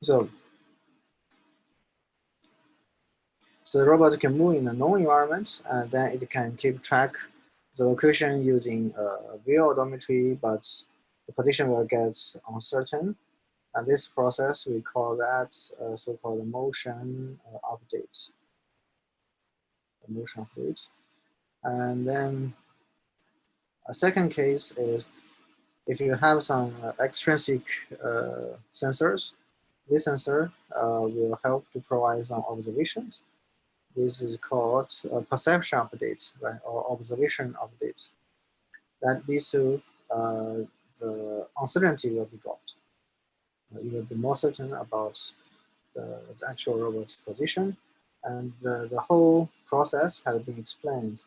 So the robot can move in a known environment, and then it can keep track the location using real odometry, but the position will get uncertain. And this process, we call that so-called motion update. Motion update. And then a second case is if you have some extrinsic sensors, this sensor will help to provide some observations. This is called a perception update, right, or observation update. That leads to the uncertainty will be dropped. You will be more certain about the actual robot's position, and the whole process has been explained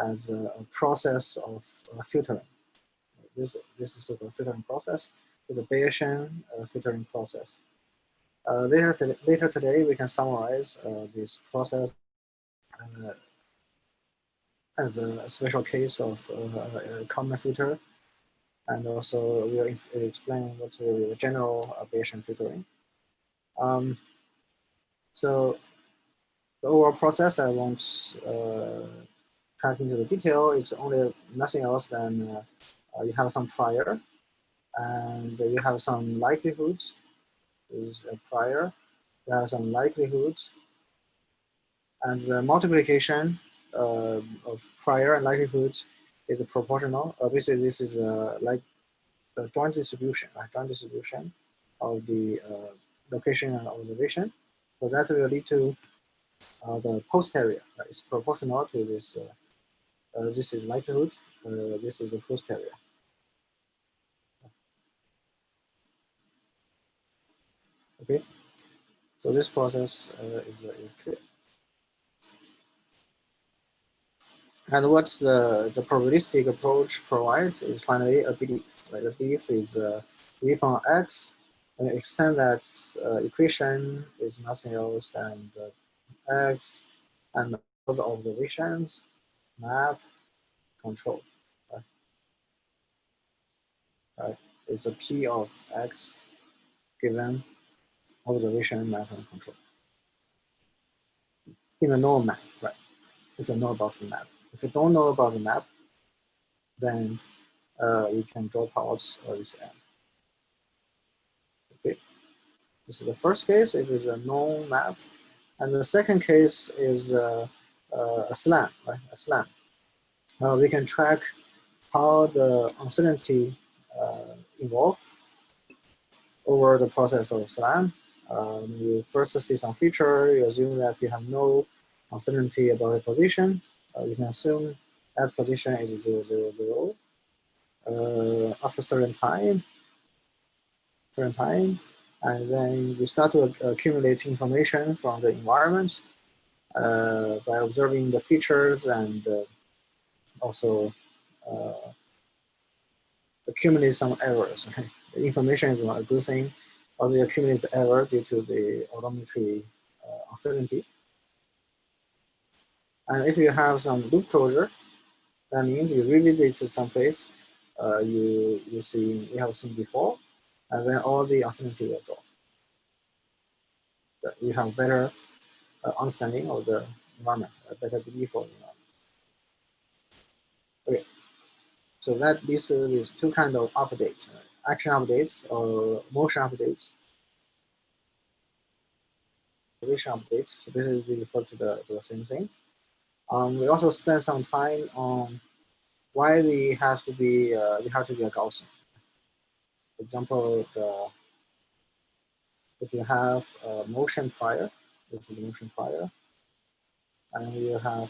as a process of filtering. This is sort of filtering process. It's a Bayesian filtering process. Later today, we can summarize this process as a special case of a common filter, and also we'll explain what's the general Bayesian filtering. So the overall process, I won't track into the detail. It's only nothing else than you have some prior, and you have some likelihood. Is a prior. You have some likelihood, and the multiplication of prior and likelihood is proportional. Obviously, this is like the joint distribution, right? Joint distribution of the location and observation. So that will lead to the posterior. Right? It's proportional to this. This is likelihood. This is the posterior. Okay. So this process is clear. And what the probabilistic approach provides is finally a belief. Right? The belief is belief on X, and extend that equation is nothing else than the X and all the observations, map, control. Right? Right? It's a P of X given observation, map, and control. In a known map, right? If you know about the map. If you don't know about the map, then we can drop out this M. Okay, this is the first case. It is a known map, and the second case is a SLAM, right? A SLAM. We can track how the uncertainty evolve over the process of SLAM. You first see some feature. You assume that you have no uncertainty about the position. You can assume that position is 0, 0, 0. After certain time, and then you start to accumulate information from the environment by observing the features and also accumulate some errors. Right? The information is not a good thing. Also, you accumulate the error due to the odometry uncertainty. And if you have some loop closure, that means you revisit some place you have seen before, and then all the uncertainty will drop. You have better understanding of the environment, a better belief of the environment. Okay, so that leads to these two kinds of updates: action updates or motion updates. Observation updates. So this is refer to the same thing. We also spend some time on why they have to be a Gaussian. For example, if you have a motion prior, this is the motion prior, and you have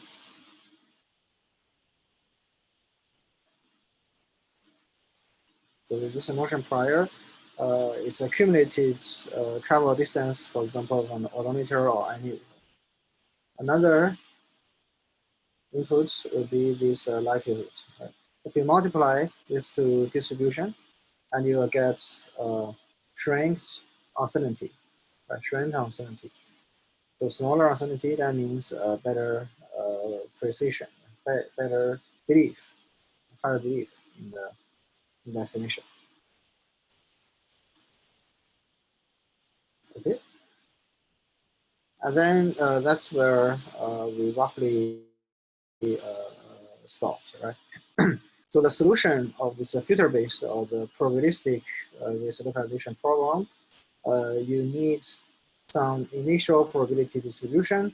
so this motion prior is accumulated travel distance, for example, on the odometer or any. Another input will be this likelihood. Right? If you multiply this to distribution, and you will get shrinked uncertainty, right? Shrinked uncertainty. So smaller uncertainty, that means better precision, better belief, higher belief in the destination. Okay. And then that's where we roughly stopped, right? So the solution of this filter-based or the probabilistic this localization problem, you need some initial probability distribution.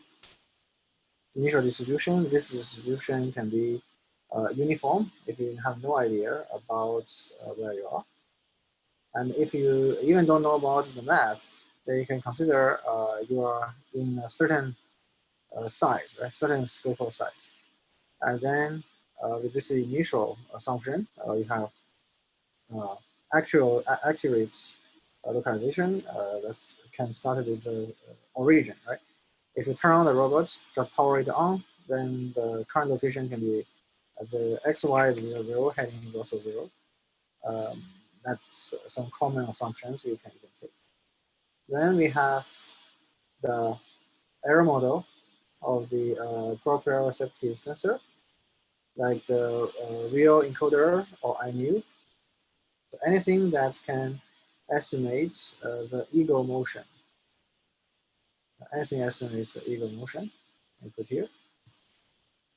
Initial distribution. This distribution can be uniform if you have no idea about where you are. And if you even don't know about the map, then you can consider you are in a certain size, right? Certain scope of size. And then with this initial assumption, you have accurate localization. That can start with the origin, right? If you turn on the robot, just power it on, then the current location can be the XY is 0, heading is also 0. That's some common assumptions you can take. Then we have the error model of the proprioceptive sensor, like the real encoder or IMU. Anything that can estimate the ego motion. Anything estimates the ego motion, I put here.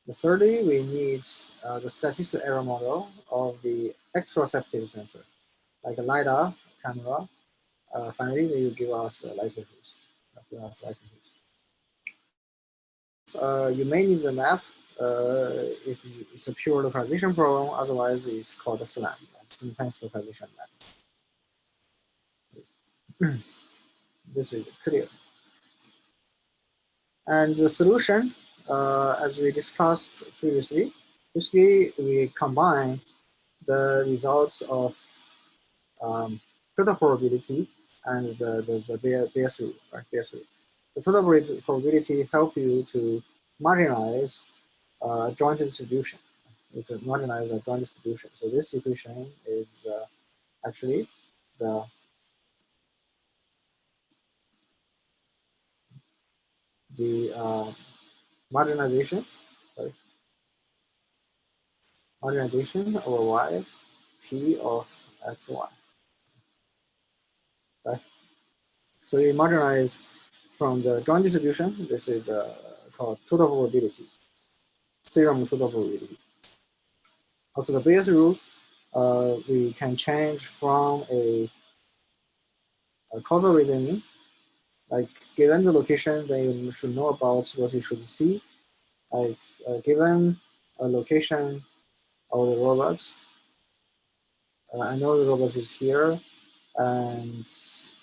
The thirdly, we need the statistical error model of the extraceptive sensor, like a LiDAR camera. Finally, they will give us likelihoods. You may need the map if it's a pure localization problem. Otherwise, it's called a SLAM, simultaneous localization map. This is clear. And the solution, as we discussed previously, basically we combine the results of total probability and the Bayes rule, right? Bayes rule. The total probability help you to marginalize joint distribution. It marginalize a joint distribution. So this equation is actually the marginalization, sorry, marginalization over y, p of xy, right? So we marginalize from the joint distribution. This is called total probability, theorem total probability. Also, the Bayes rule, we can change from a causal reasoning, like given the location, then you should know about what you should see. Like given a location of the robot, I know the robot is here, and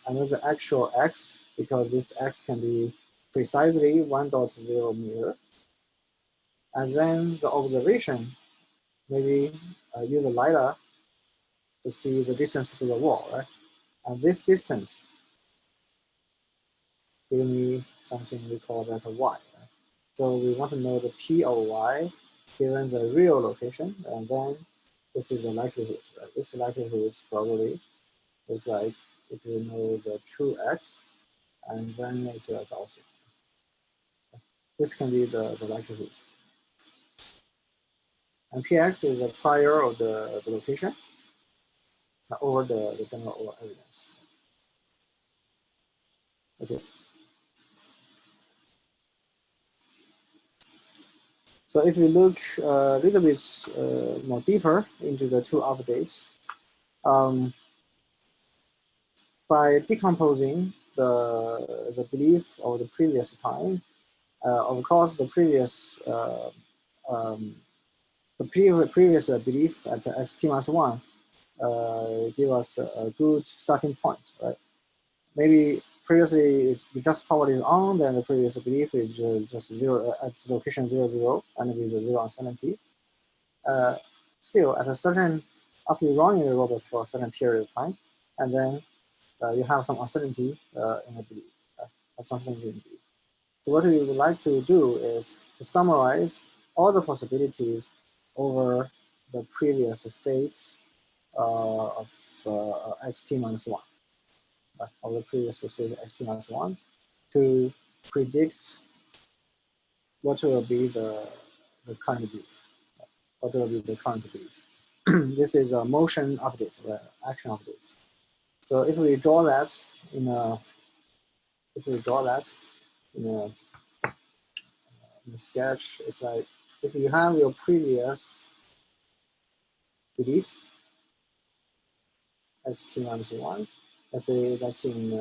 I know the actual x because this x can be precisely 1.0 meter. And then the observation, maybe use a LiDAR to see the distance to the wall, right? And this distance give me something we call that y. Right? So we want to know the p of y given the real location, and then this is the likelihood. Right? This likelihood probably looks like if you know the true x, and then it's a Gaussian. This can be the likelihood. And px is a prior of the location over the general evidence. Okay. So if we look a little bit more deeper into the two updates, by decomposing the belief of the previous time, of course, the previous previous belief at xt minus 1 give us a good starting point, right? Maybe previously we just powered it on, then the previous belief is just 0 at location 0, 0, and with a 0 uncertainty. Still, at a certain, after you running the robot for a certain period of time, and then you have some uncertainty in the belief. That's something you believe. So what we would like to do is to summarize all the possibilities over the previous states of xt minus 1, of the previous state xt minus 1, to predict what will be the current belief. What will be the current belief. This is a motion update, action update. So if we draw that in a, if we draw that in the sketch, it's like if you have your previous belief x2 minus 1, let's say that's in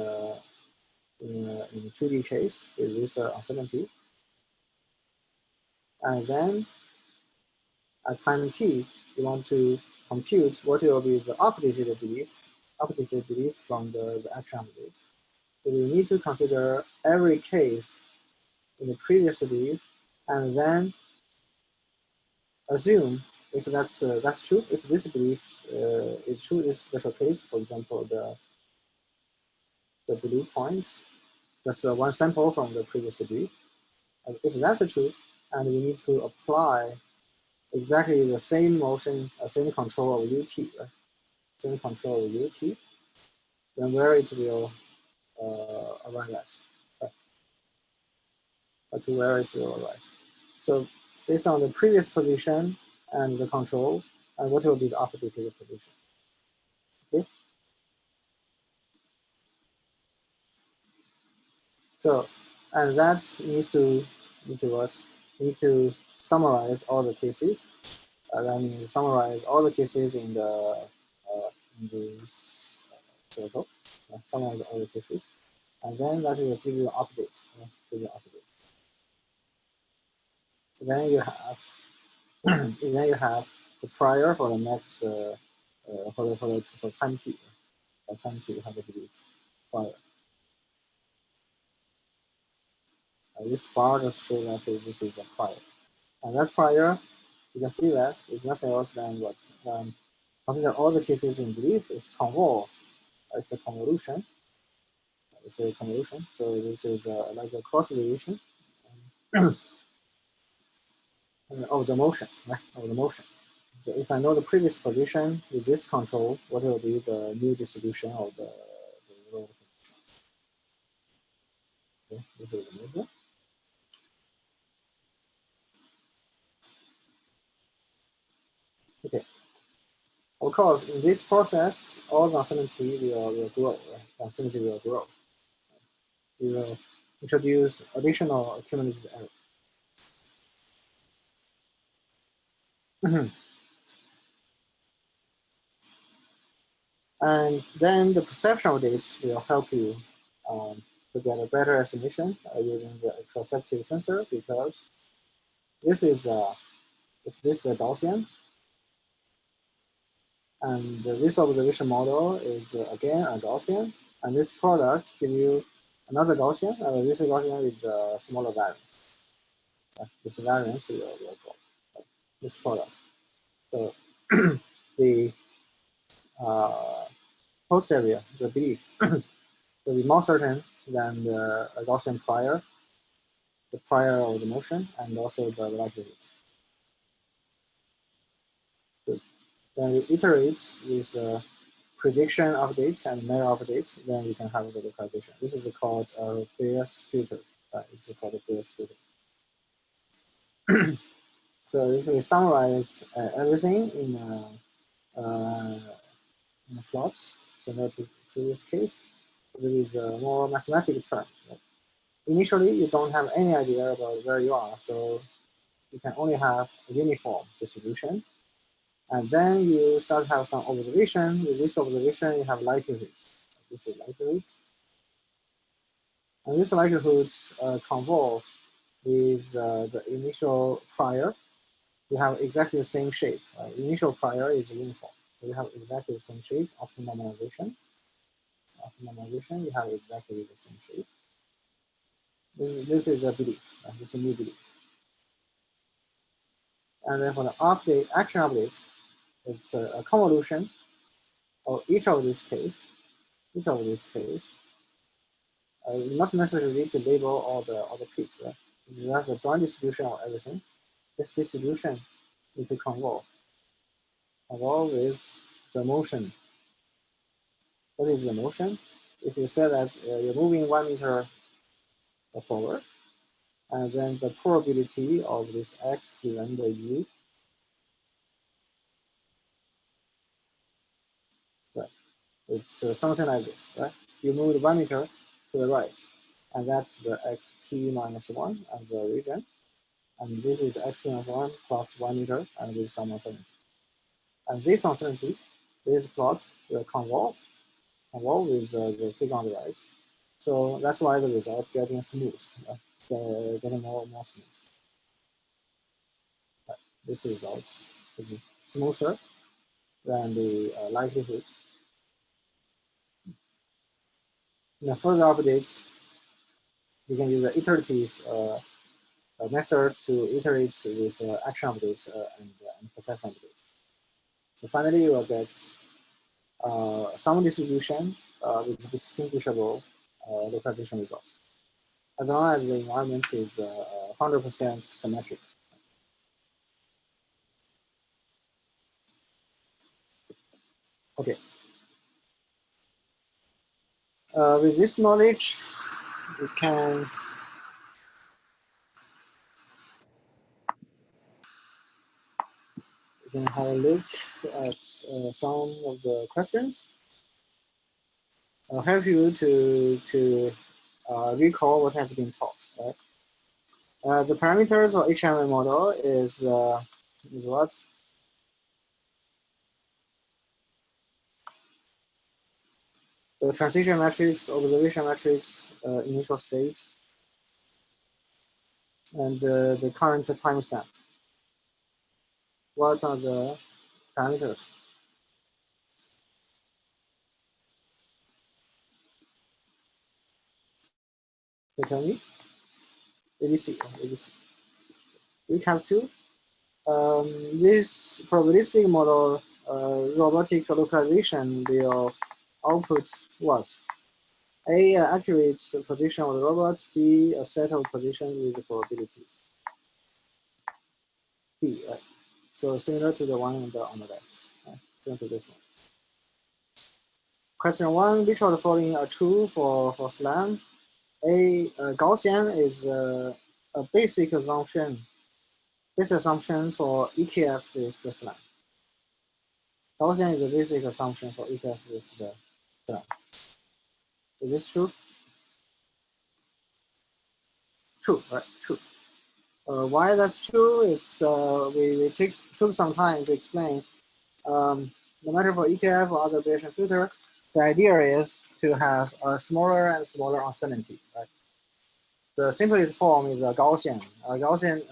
2D case with this uncertainty, and then at time t, you want to compute what will be the updated belief from the action update. So we need to consider every case in the previous belief, and then assume if that's true. If this belief is true, this special case, for example, the belief point, just one sample from the previous belief. And if that's true, and we need to apply exactly the same motion, same control of ut, right? Same control of ut, then where it will arrive at, right? To where it will arrive. So based on the previous position and the control, and what will be the updated position? Okay. So, and that need to what? Need to summarize all the cases. That means summarize all the cases in this circle. Summarize all the cases, and then that will give you updates. Give you updates. Then you have then you have the prior for the next for time t. For time t, you have to do prior. This bar just shows that this is the prior, and that prior, you can see that is nothing else than what consider all the cases in belief is convolve. It's a convolution. It's a convolution. So this is like a cross variation of the motion, right? Of the motion. So if I know the previous position with this control, what will be the new distribution of the road condition? Okay, this is the measure. Okay. Of course, in this process, all the uncertainty will grow. Right? The uncertainty will grow. We will introduce additional cumulative error. And then the perception updates will help you to get a better estimation using the perceptive sensor, because this is if this is a Gaussian, and this observation model is again a Gaussian, and this product give you another Gaussian. This Gaussian is a smaller variance. This variance will drop. This product. So the host area, the belief, will be more certain than the Gaussian prior, the prior of the motion, and also the likelihood. Good. Then we iterate with prediction update and mirror update, then you can have the localization. This is called a Bayes filter. It's called a Bayes filter. So if we summarize everything in a plots, similar to the previous case, there is more mathematical terms. Right? Initially, you don't have any idea about where you are, so you can only have a uniform distribution. And then you start to have some observation. With this observation, you have likelihoods. This is likelihoods. And these likelihoods convolve with the initial prior. You have exactly the same shape. Initial prior is uniform. So you have exactly the same shape after normalization. After normalization, you have exactly the same shape. This is a belief. This is a new belief. And then for the update, action update, it's a convolution of each of these cases. Each of these cases. Not necessarily to label all the peaks, right? It's just a joint distribution of everything. This distribution need to convolve with the motion. What is the motion? If you say that you're moving 1 meter forward, and then the probability of this x given the u, right? It's something like this, right? You moved 1 meter to the right, and that's the xt minus 1 as the region. And this is x minus 1 plus 1 meter, and this is some uncertainty. And this uncertainty, this plot will convolve with the figure on the right. So that's why the result getting smooth, getting more smooth. This result is smoother than the likelihood. In the further updates, you can use the iterative method to iterate with action updates and perception updates. So finally, you will get some distribution with distinguishable localization results, as long as the environment is 100% symmetric. Okay. With this knowledge, we can have a look at some of the questions. I'll help you to recall what has been taught. Right? The parameters of HMI model is what? The transition matrix, observation matrix, initial state, and the current timestamp. What are the parameters? Can you tell me? ABC. ABC. Recap 2. This probabilistic model, robotic localization, will output what? A, accurate position of the robot. B, a set of positions with probabilities. B, right? So similar to the one on the left. Right? Similar to this one. Question 1, which of the following are true for SLAM? A, Gaussian is a basic assumption. This assumption for EKF is the SLAM. Gaussian is a basic assumption for EKF is the SLAM. Is this true? True, right? True. Why that's true is we took some time to explain. No matter for EKF or other Bayesian filter, the idea is to have a smaller and smaller uncertainty. Right? The simplest form is a Gaussian. A Gaussian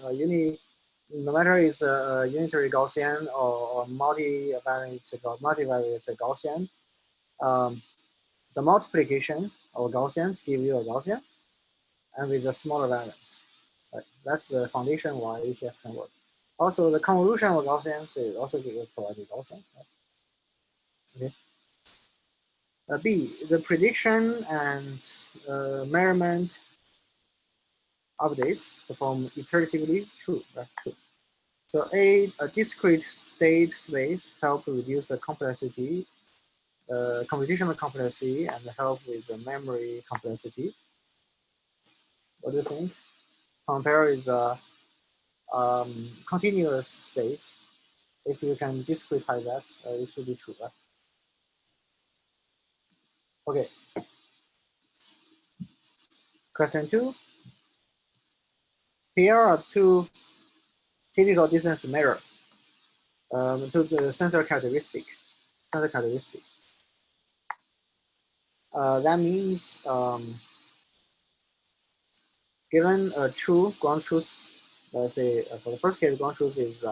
no matter it's a unitary Gaussian or multivariate Gaussian, the multiplication of Gaussians give you a Gaussian, and with a smaller variance. Right? That's the foundation why EKF can work. Also, the convolution of Gaussians is also provided Gaussian. Right? Okay. B, the prediction and measurement updates perform iteratively. True, right? True. So a discrete state space help reduce the complexity, computational complexity, and help with the memory complexity. What do you think? Compare with continuous states. If you can discretize that, it should be true, right? Okay. Question 2. Here are two typical distance measure to the sensor characteristic. That means given a true ground truth, let's say for the first case, ground truth is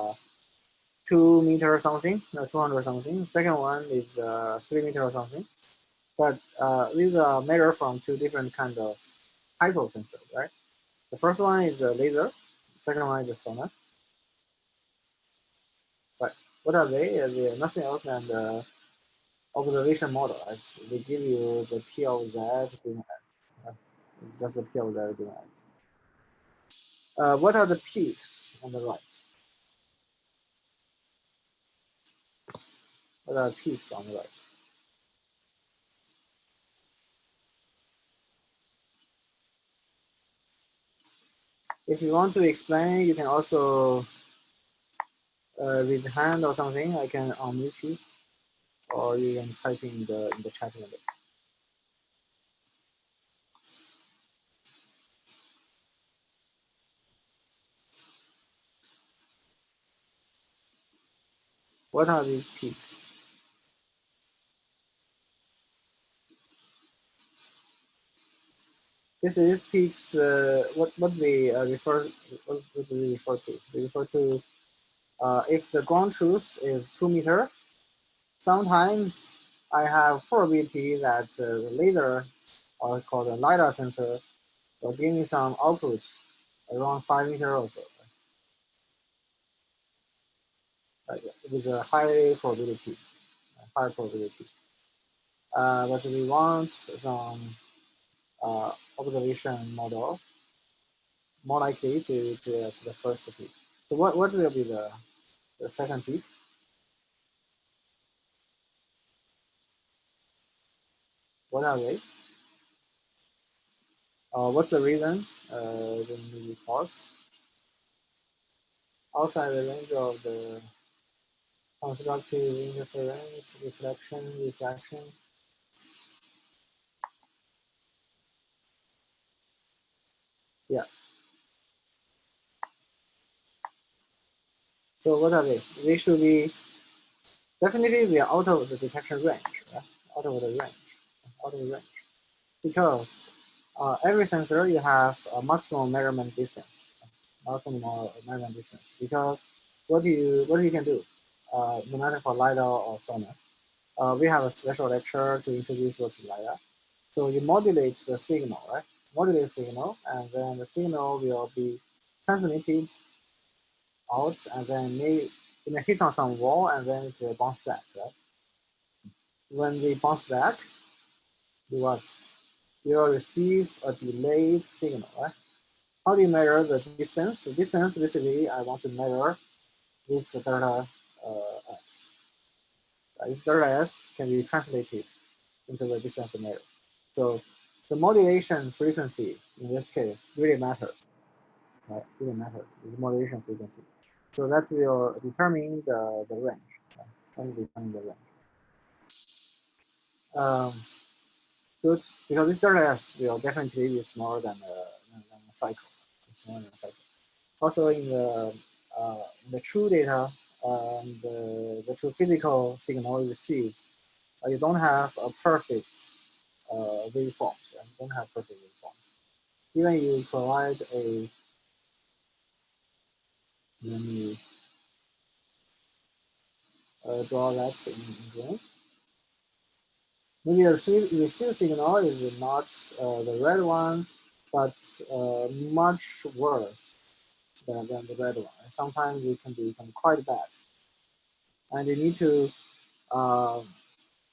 2 meter something, 200 something. Second one is 3 meter or something. But these are measured from two different kind of type of sensor, right? The first one is a laser. The second one is a sonar. But what are they? They are nothing else than the observation model. They give you the P of Z given X. Just the P of Z given X. What are the peaks on the right? What are peaks on the right? If you want to explain, you can also raise a hand or something. I can unmute you, or you can type in the chat window. What are these peaks? This is peaks. What they refer what do they refer to? They refer to if the ground truth is 2 meter. Sometimes I have probability that the laser, or called a lidar sensor, will give me some output around 5 meter or so, right? With a high probability, high probability. But we want some observation model more likely to get the first peak. So what will be the second peak? What are they? What's the reason? The maybe cause outside the range of the constructive interference, reflection, refraction. Yeah. So what are they? They should be definitely we are out of the detection range, right? Out of the range, out of the range. Because every sensor you have a maximum measurement distance, maximum measurement distance. Because what you can do, no matter for lidar or sonar, we have a special lecture to introduce what's lidar. So you modulate the signal, right? Modulate signal, and then the signal will be transmitted out, and then it may hit on some wall, and then it will bounce back, right? When they bounce back, you what? You will receive a delayed signal, right? How do you measure the distance? The distance, basically, I want to measure this delta s. This delta s can be translated into the distance measure. So the modulation frequency in this case really matters, right? Really matters. The modulation frequency. So that will determine the range. Right? That will determine the range. Good, because this delta s will definitely be smaller than a cycle. It's smaller than a cycle. Also in the true data, the true physical signal you receive, you don't have a perfect waveform. Right? You don't have perfect waveform. Even you provide a, let me draw that in green. Maybe the receive signal is not the red one, but much worse than the red one. Sometimes it can become quite bad, and you need to uh,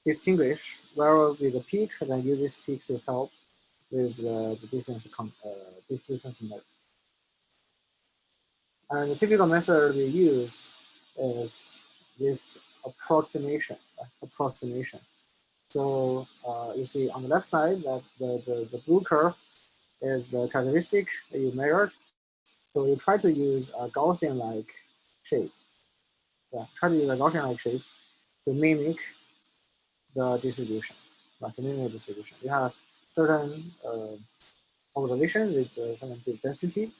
distinguish where will be the peak, then use this peak to help with the distance measure. And the typical method we use is this approximation. Approximation. So you see on the left side that the blue curve is the characteristic that you measured. So you try to use a Gaussian-like shape. Yeah, try to use a Gaussian-like shape to mimic the distribution. To mimic the distribution. You have certain observation with certain density,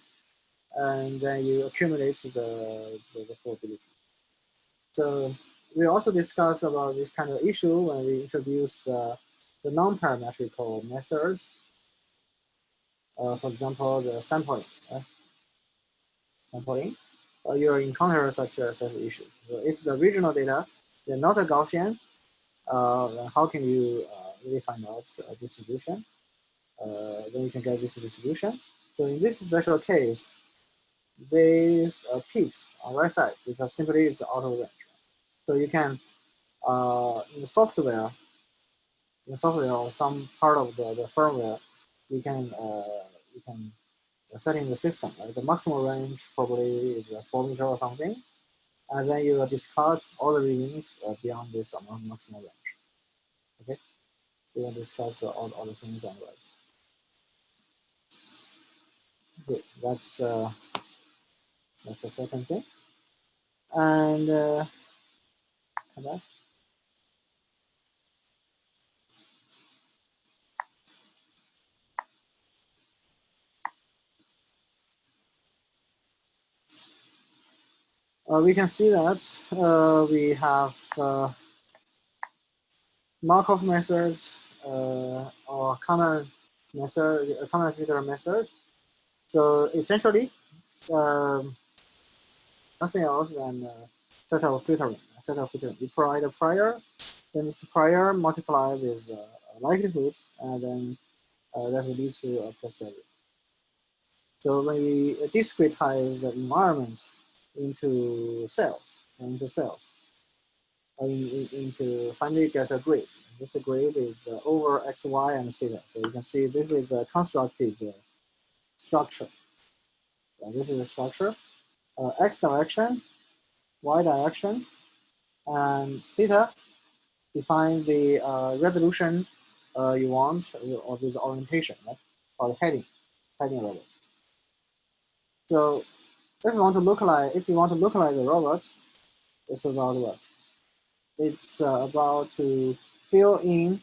and then you accumulate the probability. So we also discussed about this kind of issue when we introduced the non-parametrical methods. For example, the sampling. Sampling, you will encounter such issue. So if the regional data is not a Gaussian, then how can you really find out distribution? Then you can get this distribution. So in this special case, these peaks on right side because simply it's auto range. So you can in the software, or some part of the firmware, you can set in the system. Right? The maximum range probably is 4 meter or something, and then you will discard all the readings beyond this maximum range. Okay, we will discuss all the things on the right. Good. That's the second thing. And We can see that we have Markov methods or common method, common filter method. So essentially, um, nothing else than set of filtering. Set of filtering. You provide a prior, then this prior multiply with likelihood, and then that will lead to a posterior. So when we discretize the environment into cells, into finally get a grid. This grid is over x, y, and theta. So you can see this is a constructed structure. This is a structure. X direction, y direction, and theta defines the resolution you want or this orientation, right? Or the heading robot. So if you want to localize the robot, it's about what? It's about to fill in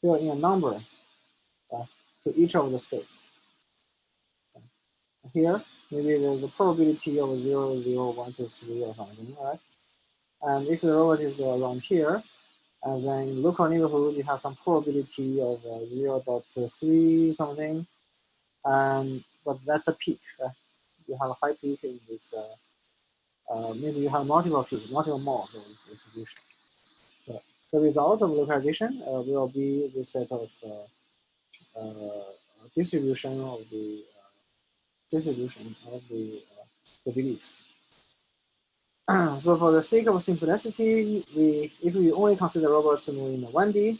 a number to each of the states. Here, maybe there's a probability of 0, 0, 1, 2, 3, or something, right? And if the robot is around here, and then in local neighborhood, you have some probability of 0.3 something, and but that's a peak, right? You have a high peak in this. Maybe you have multiple modes of this distribution. So the result of localization will be this set of distribution of the beliefs. So for the sake of simplicity, if we only consider robots moving in 1D,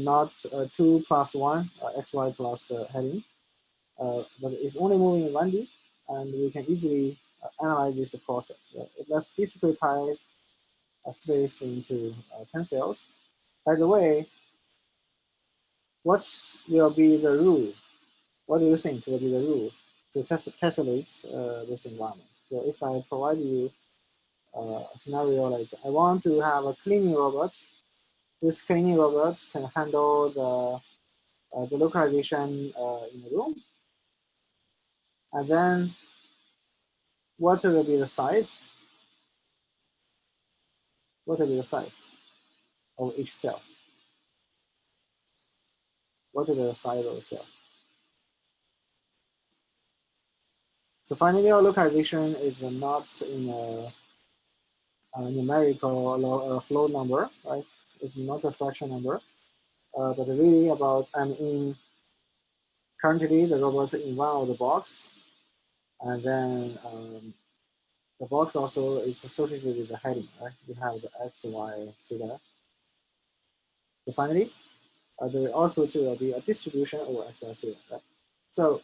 not 2 plus 1, xy plus heading, but it's only moving in 1D, and we can easily analyze this process. Right? Let's discretize a space into 10 cells. By the way, what will be the rule? What do you think will be the rule to tessellate this environment? So if I provide you a scenario like I want to have a cleaning robot, this cleaning robot can handle the localization in the room, and then what will be the size? What will be the size of each cell? What will be the size of the cell? So finally, our localization is not in a numerical float number, right? It's not a fraction number, but really about currently the robot in one of the box, and then the box also is associated with the heading, right? You have the x, y, theta. So finally, the output will be a distribution over x, y, theta, right? So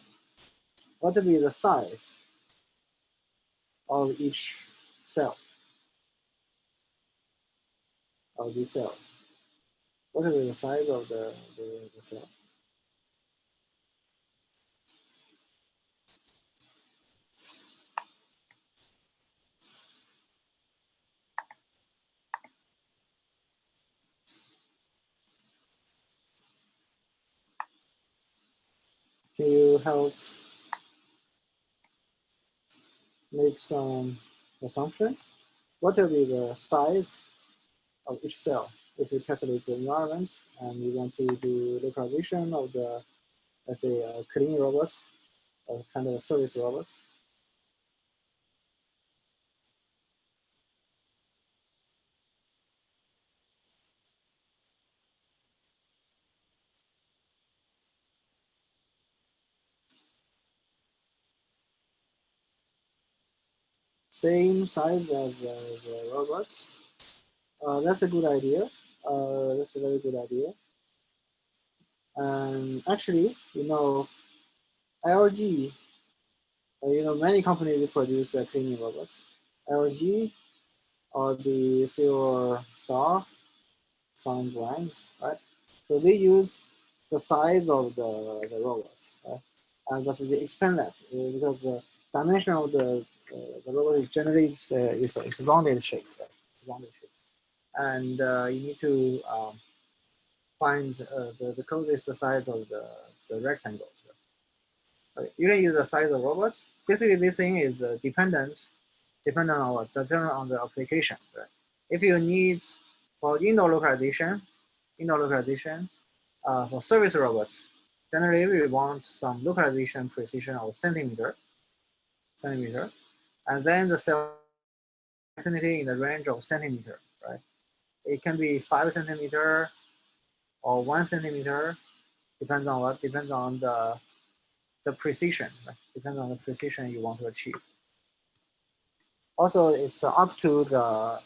what will be the size of each cell of these cells? What will be the size of the cell? Can you help make some assumption? What will be the size of each cell if we test its environment and we want to do localization of the, let's say, cleaning robots, or kind of a service robot? Same size as robots. That's a good idea. That's a very good idea. And actually, LG, many companies produce cleaning robots. LG or the Silver Star, some brands, right? So they use the size of the robots, right? But they expand that because the dimension of the robot is generally is rounded shape, right? Rounded shape, and you need to find the closest size of the rectangle. You can use the size of robots. Basically, this thing is dependent Depending on the application. Right? If you need for indoor localization, for service robots, generally we want some localization precision of centimeter, and then the cell definitely in the range of centimeter, right? It can be 5 centimeter or 1 centimeter, depends on what, depends on the precision, right? Depends on the precision you want to achieve. Also, it's up to the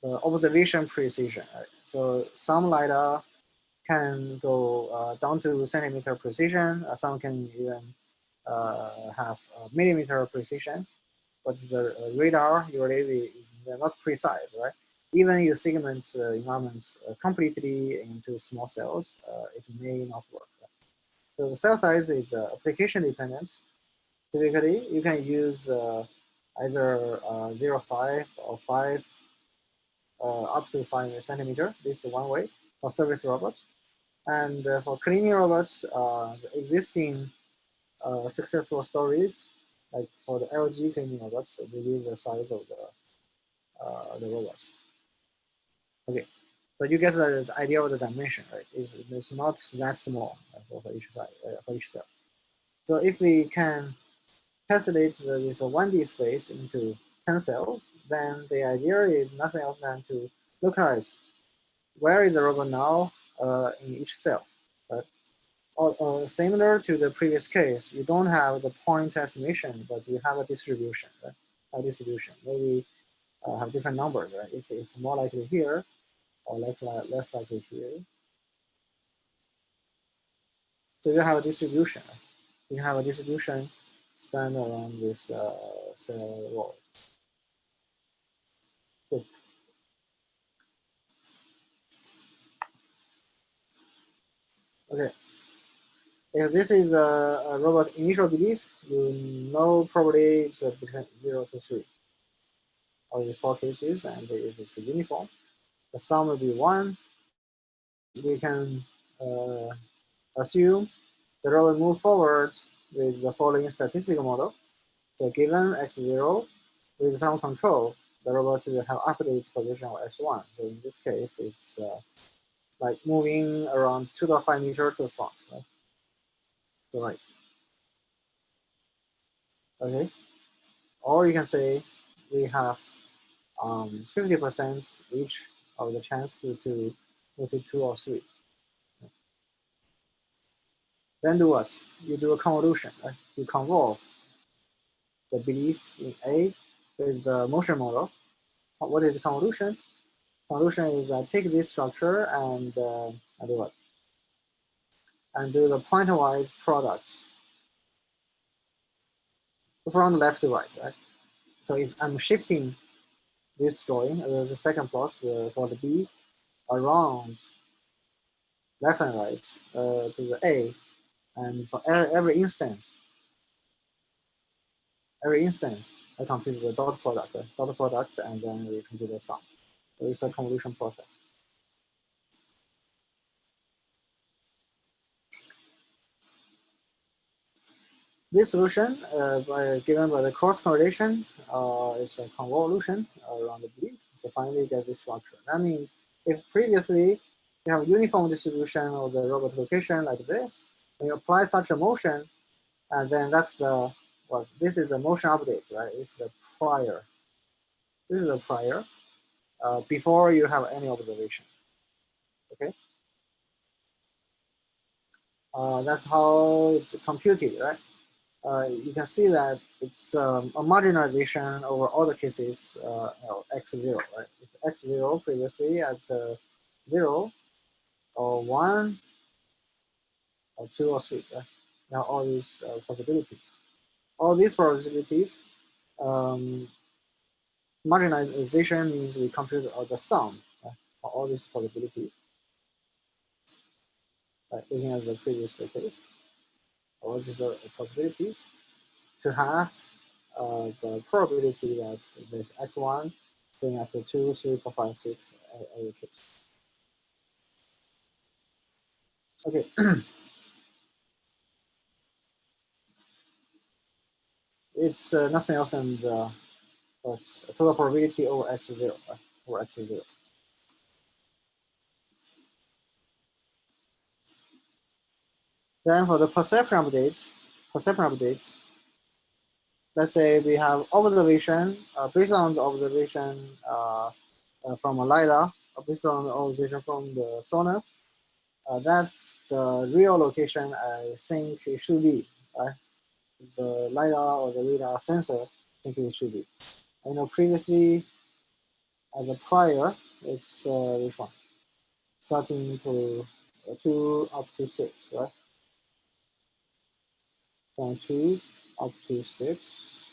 observation precision. Right? So some LiDAR can go down to centimeter precision. Some can even have millimeter precision. But the radar usually they're not precise, right? Even you segment environments completely into small cells, it may not work. Right? So the cell size is application dependent. Typically, you can use either 0.5 or 5 up to 5 centimeter. This is one way for service robots. And for cleaning robots, the existing successful stories, like for the LG cleaning robots, reduce the size of the robots. Okay, but you get the idea of the dimension, right? It's not that small for each side, for each cell. So if we can cancellate this 1D space into 10 cells, then the idea is nothing else than to localize where is the robot now in each cell. Right? Similar to the previous case, you don't have the point estimation, but you have a distribution. Right? A distribution. Maybe have different numbers. Right? If it's more likely here, or less likely here. So you have a distribution. Right? You have a distribution span around this cell wall. Good. Okay. If this is a robot initial belief, you know probably it's between 0 to 3, or in 4 cases, and if it's uniform, the sum will be 1. We can assume the robot move forward with the following statistical model. So given x0 with some control, the robot will have updated position of x1. So in this case, it's like moving around 2.5 meters to the front, right? To the right. Okay. Or you can say we have 50% each of the chance to go to 2 or 3. Then do what? You do a convolution, right? You convolve the belief in A with the motion model. What is convolution? Convolution is take this structure and do what? And do the pointwise products from left to right, right? So I'm shifting this drawing, the second plot for the B around left and right to the A, and for every instance, I compute the dot product, and then we compute the sum. So it's a convolution process. This solution, given by the cross correlation, is a convolution around the B. So finally, get this structure. That means if previously you have a uniform distribution of the robot location like this, when you apply such a motion, and then that's the well, this is the motion update, right? It's the prior. This is the prior before you have any observation. Okay, that's how it's computed, right? You can see that it's a marginalization over all the cases x0, right? If x0 previously at 0 or 1 or 2 or 3, right? Now all these possibilities. All these possibilities, um, marginalization means we compute the sum of all these possibilities, looking at the previous case. All these possibilities to have the probability that this x1 thing after 2, 3, 4, 5, 6 every case. Okay. it's nothing else than the total probability over x0, over x0. Then for the perception updates, let's say we have observation, based on the observation from a LiDAR, based on the observation from the sonar, that's the real location I think it should be, right? The LiDAR or the radar sensor, I think it should be. Previously, as a prior, it's which one? Starting to 2 up to 6, right? From 2 up to 6.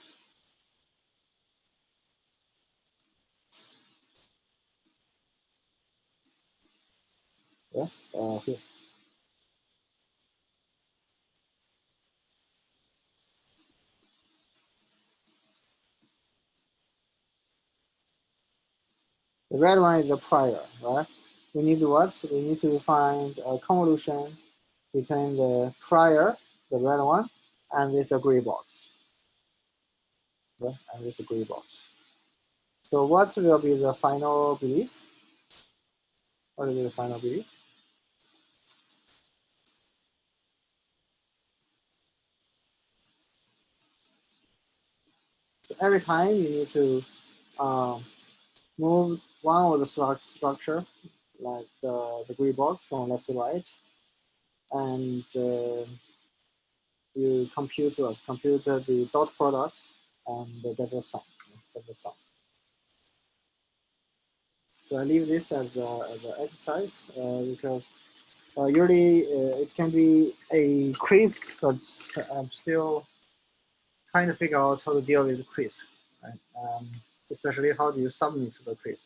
Yeah, here. The red one is a prior, right? We need what? We need to find a convolution between the prior, the red one, and this gray box. Right? And this gray box. So what will be the final belief? What will be the final belief? So every time you need to move one of the structure, like the gray box from left to right, and you compute the dot product, and there's a sum. There's a sum. So I leave this as an exercise because usually it can be a quiz, but I'm still trying to figure out how to deal with the quiz, right? Especially how do you submit the quiz.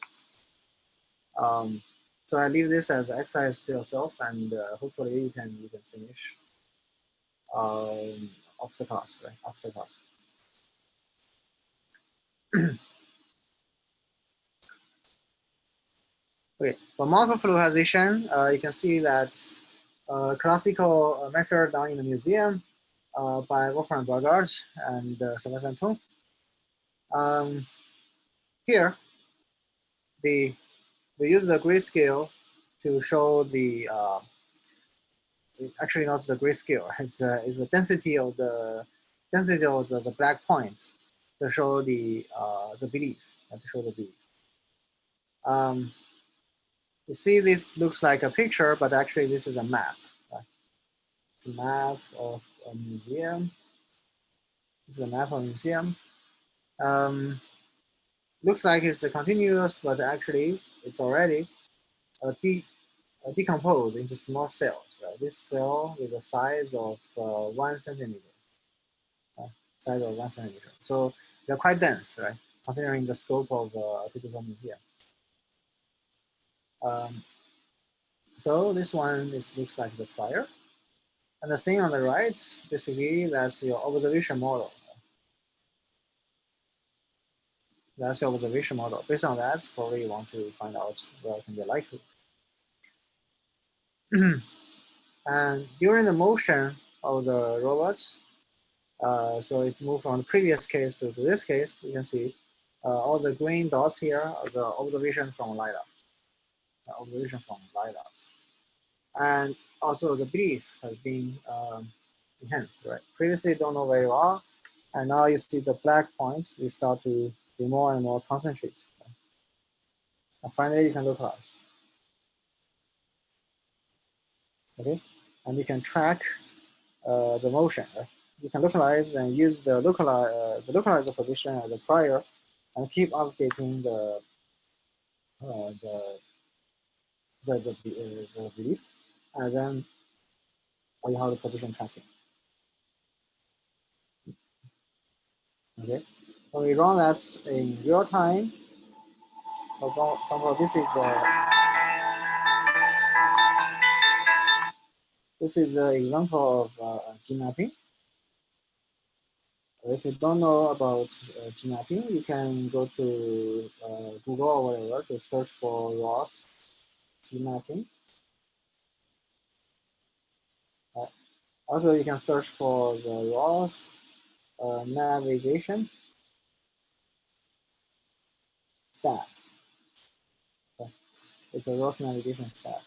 So I leave this as exercise to yourself, and hopefully you can finish after class, right? After class. Okay, for microfluidization, you can see that classical method done in the museum by Wolfram Burgard and Sebastian Tung. Here, they use the grayscale to show the actually not the grayscale. It's the density of the black points to show the belief, to show the belief. You see, this looks like a picture, but actually this is a map. Right? It's a map of a museum. This is a map of a museum. Looks like it's a continuous, but actually it's already decomposed into small cells. Right? This cell with a size of 1 centimeter. Size of 1 centimeter. So they're quite dense, right? Considering the scope of a typical museum. So this one looks like the prior. And the thing on the right, basically, that's your observation model. That's your observation model. Based on that, probably you want to find out what can be likely. And during the motion of the robots, so it moved from the previous case to this case, you can see all the green dots here are the observation from LiDAR. Observation from LiDARs. And also the belief has been enhanced, right? Previously don't know where you are, and now you see the black points, they start to be more and more concentrated. Right? And finally, you can localize. Okay, and you can track the motion. Right? You can localize and use the localizer position as a prior, and keep updating uh, the the belief, and then you have the position tracking. Okay, so we run that in real time. So somehow this is an example of gene mapping. If you don't know about gene mapping, you can go to Google or whatever to search for ROS gene mapping. Also, you can search for the ROS navigation stack. Okay. It's a ROS navigation stack.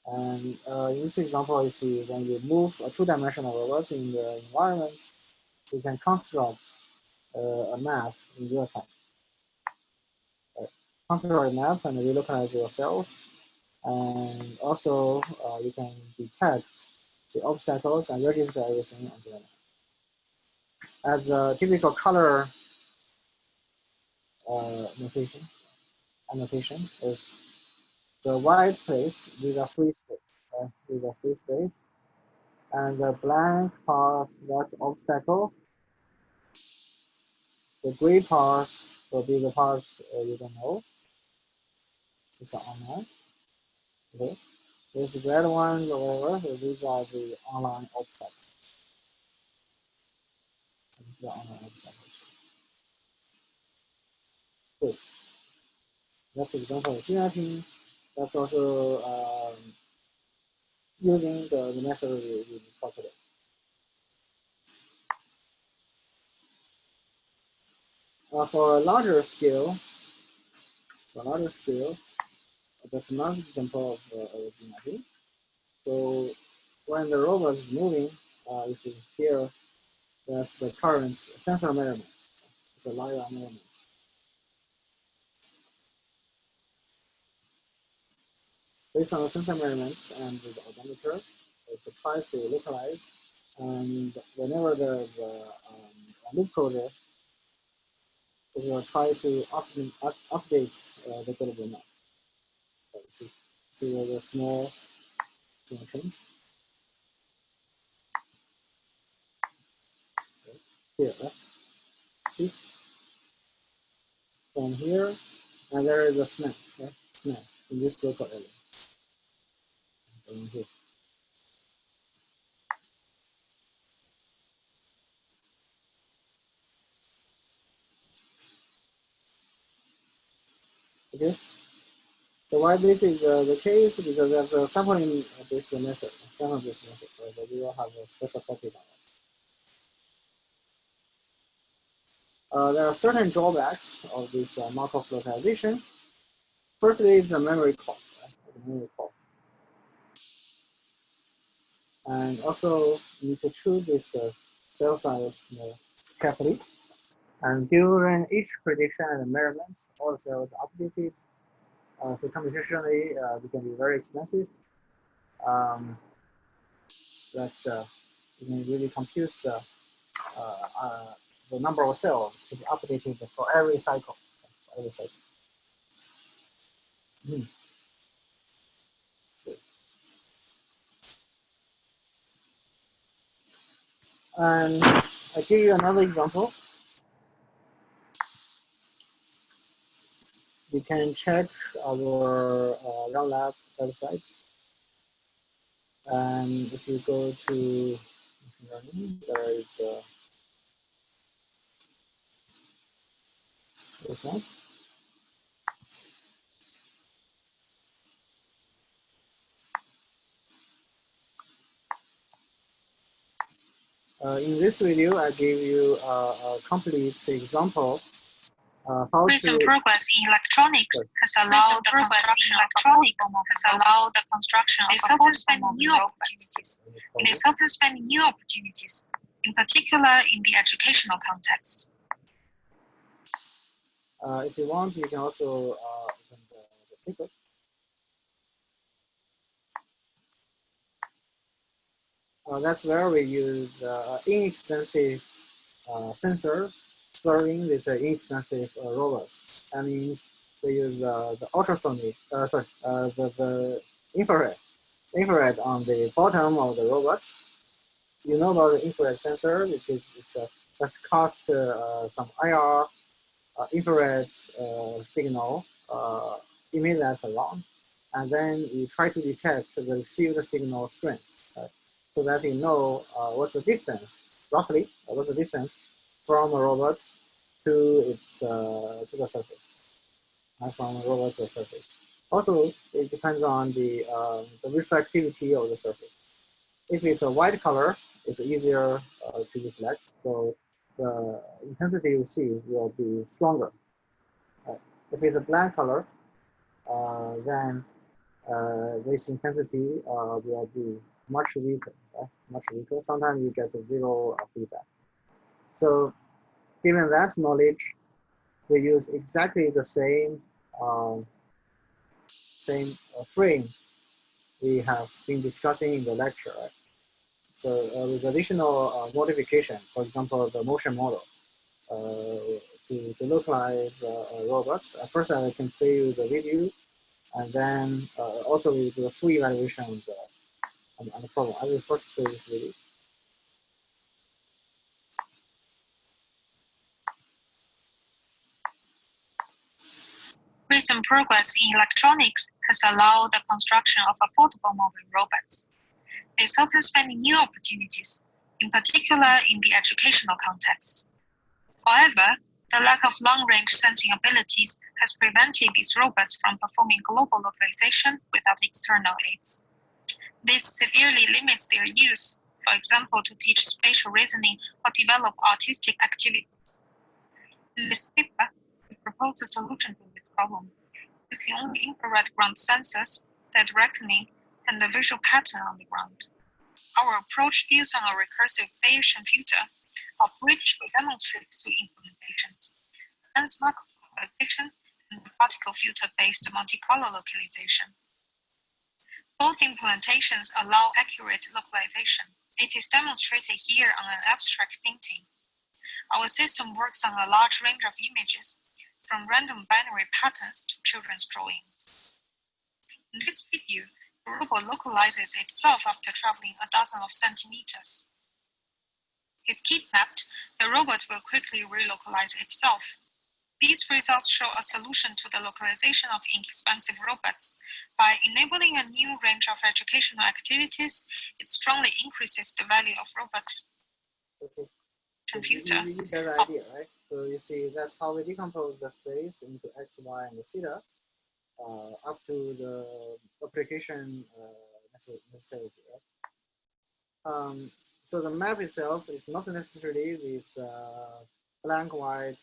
And in this example, you see when you move a two-dimensional robot in the environment, you can construct a map in real time. Construct a map and relocalize yourself. And also, you can detect the obstacles and register everything on the map. As a typical color annotation is the white place with a free space, and the blank part, that obstacle. The gray parts will be the parts you don't know. It's the online. Okay. There's the red ones or whatever. So these are the online obstacles. The online obstacles. Good. That's the example of GRP. That's also using the method we talked about. For a larger scale, that's another example of gene mapping. So when the robot is moving, you see here, that's the current sensor measurement. It's a LiDAR measurement. Based on the sensor measurements and the odometer, it tries to localize. And whenever there's a loop closure, it will try to update the global map. See the small change here, right? See, from here, and there is a snap, right? Snap in this local area. From here. Okay. So why this is the case? Because there's a sampling-based method, sample-based method. So we will have a special topic on it. There are certain drawbacks of this Markov localization. Firstly, is the memory cost, right? The memory cost. And also, you need to choose this cell size more carefully. And during each prediction and measurement, all the cells are updated. So computationally, it can be very expensive. That's you can really compute the number of cells to be updated for every cycle. For every cycle. And I'll give you another example. You can check our Run Lab website. And if you go to learning, there is this one. In this video, I gave you a complete example how recent to progress in electronics has allowed the construction of a form of new opportunities. It is open new opportunities, in particular in the educational context. If you want, you can also open the paper. That's where we use inexpensive sensors serving these inexpensive robots. That means we use the ultrasonic, the infrared on the bottom of the robots. You know about the infrared sensor because it's just cast some IR infrared signal emitters around, and then you try to detect the received signal strength, so that you know what's the distance, roughly, what's the distance from a robot to its to the surface, from a robot to the surface. Also, it depends on the reflectivity of the surface. If it's a white color, it's easier to reflect. So the intensity you see will be stronger. If it's a black color, then this intensity will be much weaker, right? Much weaker. Sometimes you get a zero feedback. So given that knowledge, we use exactly the same frame we have been discussing in the lecture. Right? So with additional modification, for example, the motion model, to localize robots. First, I can play you the video, and then also we do a full evaluation on the problem. I will first play this video. Recent progress in electronics has allowed the construction of affordable mobile robots. This opens many new opportunities, in particular in the educational context. However, the lack of long-range sensing abilities has prevented these robots from performing global localization without external aids. This severely limits their use, for example, to teach spatial reasoning or develop artistic activities. In this paper, we propose a solution to this problem, using only infrared ground sensors, dead reckoning, and the visual pattern on the ground. Our approach builds on a recursive Bayesian filter, of which we demonstrate two implementations: dense macro localization and the particle filter-based Monte Carlo localization. Both implementations allow accurate localization. It is demonstrated here on an abstract painting. Our system works on a large range of images, from random binary patterns to children's drawings. In this video, the robot localizes itself after traveling a dozen of centimeters. If kidnapped, the robot will quickly relocalize itself. These results show a solution to the localization of inexpensive robots. By enabling a new range of educational activities, it strongly increases the value of robots' computer. You get the idea, right? So you see, that's how we decompose the space into x, y, and theta, up to the application necessity, right? So the map itself is not necessarily this blank white,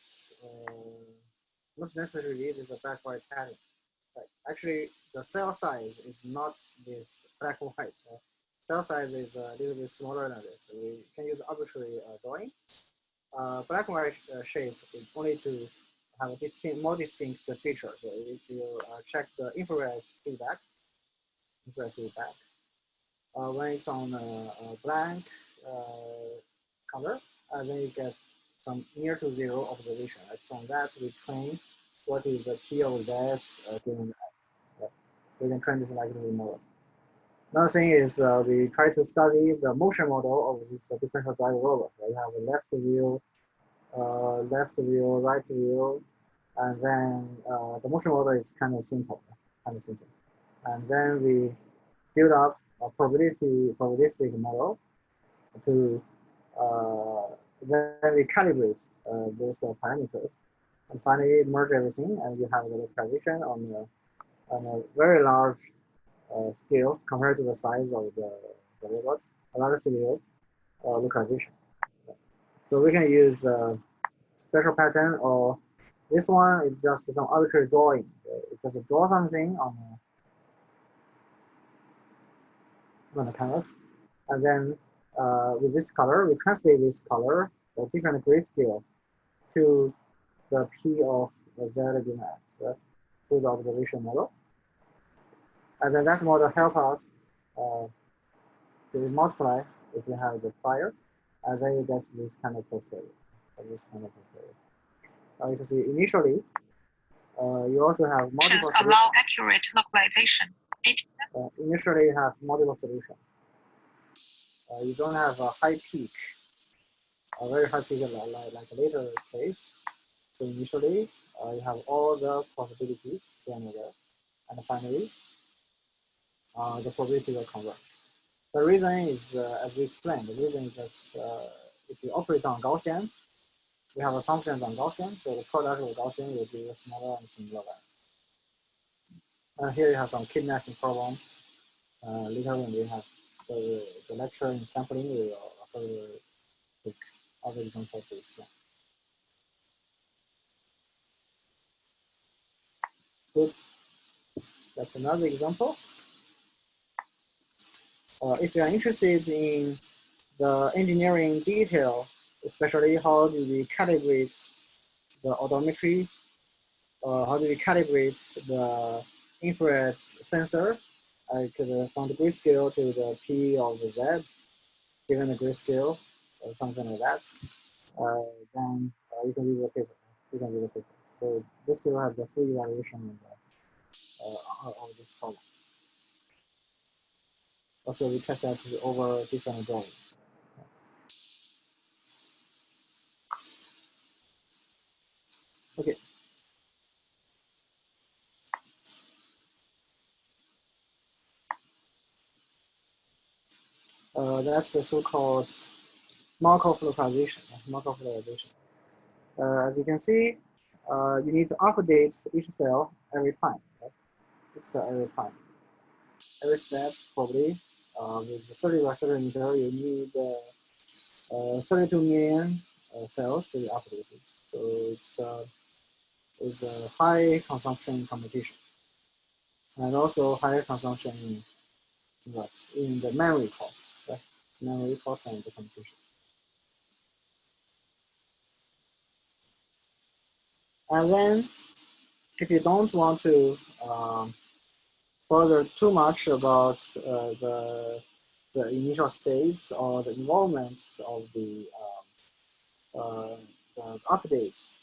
not necessarily this a black white pattern. Right? Actually, the cell size is not this black white. Cell size is a little bit smaller than this. So we can use arbitrary drawing. Black and white shape is only to have a more distinct feature. So if you check the infrared feedback, when it's on a blank color, then you get some near to zero observation. Right? From that, we train what is the T of Z given X. Right? We can train this library model. Another thing is we try to study the motion model of this differential drive robot. Right? You have a left view, right view, and then the motion model is kind of simple. And then we build up a probabilistic model to then we calibrate those parameters, and finally merge everything, and you have the localization on a very large scale compared to the size of the robot, a large scale localization. So we can use special pattern, or this one is just some arbitrary drawing. It's just draw something on the canvas, and then with this color, we translate this color, the different grayscale, to the P of the Z given X, right? To the observation model. And then that model help us to multiply if you have the prior, and then you get this kind of posterior. You can see initially, you also have multiple allow accurate localization. Initially, you have multiple solutions. You don't have a high peak, a very high peak like a later case. So initially, you have all the possibilities here and there, and finally, the probability will converge. The reason is, as we explained, the reason is just if you operate on Gaussian, we have assumptions on Gaussian, so the product of Gaussian will be smaller and smaller. And here you have some kidnapping problem. Later when we have the lecture in sampling, we will also take other examples to explain. Good. That's another example. If you are interested in the engineering detail, especially how do we calibrate the odometry, how do we calibrate the infrared sensor, like from the grayscale to the P or the Z, given the grayscale or something like that, then you can read the paper. You can read the paper. So this paper has the full evaluation of this problem. Also, we test that over different drawings. Okay. That's the so-called Markov localization. Markov localization. As you can see, you need to update each cell every time. Right? Each cell every time. Every step, probably, with the 30 by 30 meter, you need 32 million cells to be updated. So it's a high consumption computation. And also higher consumption in what? In the memory cost, right? Memory cost and the computation. And then if you don't want to bother too much about the initial states or the involvement of the updates,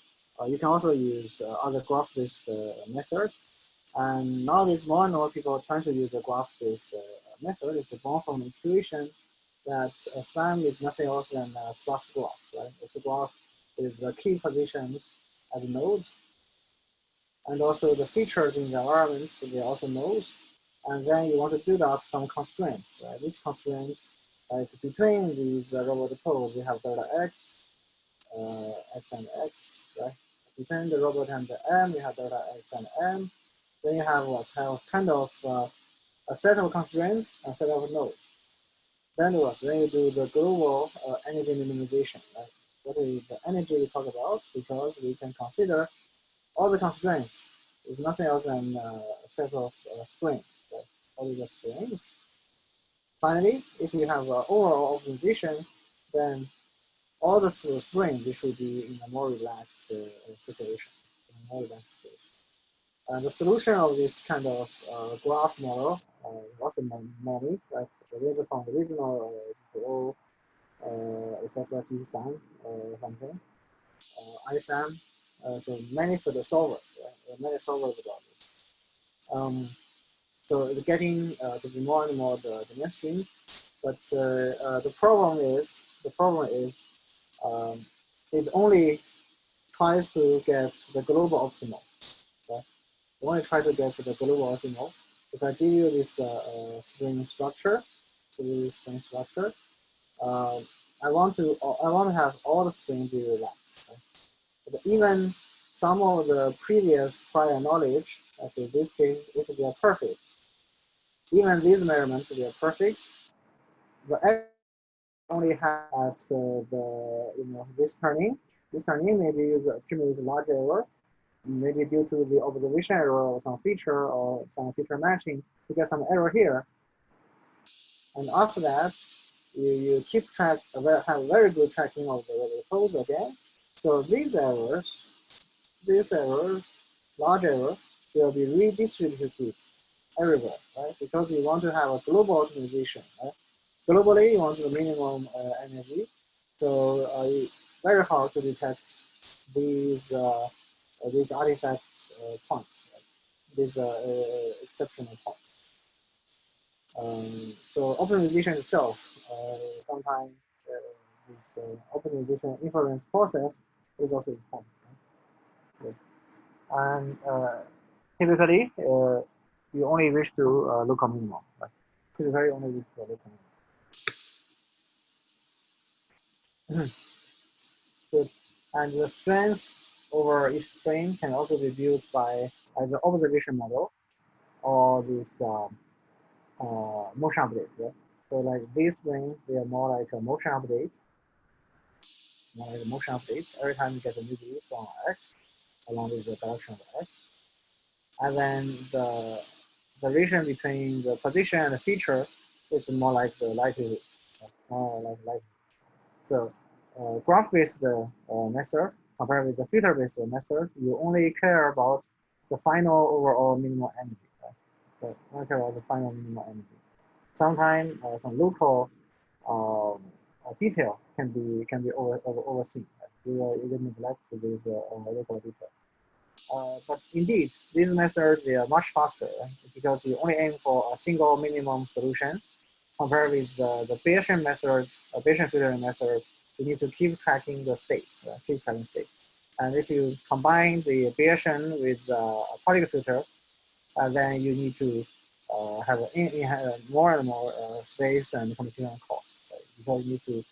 you can also use other graph-based methods. And nowadays, more and more people are trying to use a graph-based method. It's born from the intuition that SLAM is nothing else than a sparse graph, right? It's a graph with the key positions as nodes, and also the features in the environments, they are also nodes. And then you want to build up some constraints, right? These constraints, like between these robot poles, you have delta x, x and x, right? Between the robot and the M, you have delta x and M. Then you have what? Have kind of a set of constraints, a set of nodes. Then what? Then you do the global energy minimization, right? What is the energy we talk about? Because we can consider all the constraints is nothing else than a set of springs, right? All the springs. Finally, if you have overall optimization, then all the springs they should be in a more relaxed situation. In a more relaxed situation. And the solution of this kind of graph model also many, right? The range from the regional GPO, etc. GSAM something, ISAM, so many sort of solvers, right? Many solvers about this. So it's getting to be more and more the mainstream, but the problem is it only tries to get the global optimal. Right? It only try to get the global optimal. If I give you this string structure, uh, I want to have all the strings be relaxed. Right? But even some of the previous prior knowledge, as in this case, if they are perfect, even these measurements they are perfect, the error only have at this turning maybe you accumulate a large error, maybe due to the observation error or some feature or some feature matching, you get some error here. And after that, you keep track, have very good tracking of the pose again. So these errors, large error, will be redistributed everywhere, right? Because you want to have a global optimization, right? Globally, you want the minimum energy. So very hard to detect these artifacts points, right? These exceptional points. So optimization itself, sometimes this optimization inference process is also important. Right? And typically, you only wish to look at minimum. Right? Typically, only wish to look at minimum. Good. And the strength over each spring can also be built by as an observation model or this motion update. Right? So like these springs, they are more like a motion update. like the motion updates. Every time you get a new view from X, along with the direction of X, and then the relation between the position and the feature is more like the likelihood, more like likelihood. So graph-based method compared with the filter-based method, you only care about the final overall minimal energy. Right? So only care about the final minimal energy. Sometimes some local detail can be overseen. Right? You neglect this local detail. But indeed, these methods they are much faster, right? Because you only aim for a single minimum solution compared with the Bayesian method, Bayesian filtering method, you need to keep tracking the states, keep tracking states. And if you combine the Bayesian with a particle filter, then you need to have more and more space and computational cost, right? Because you need to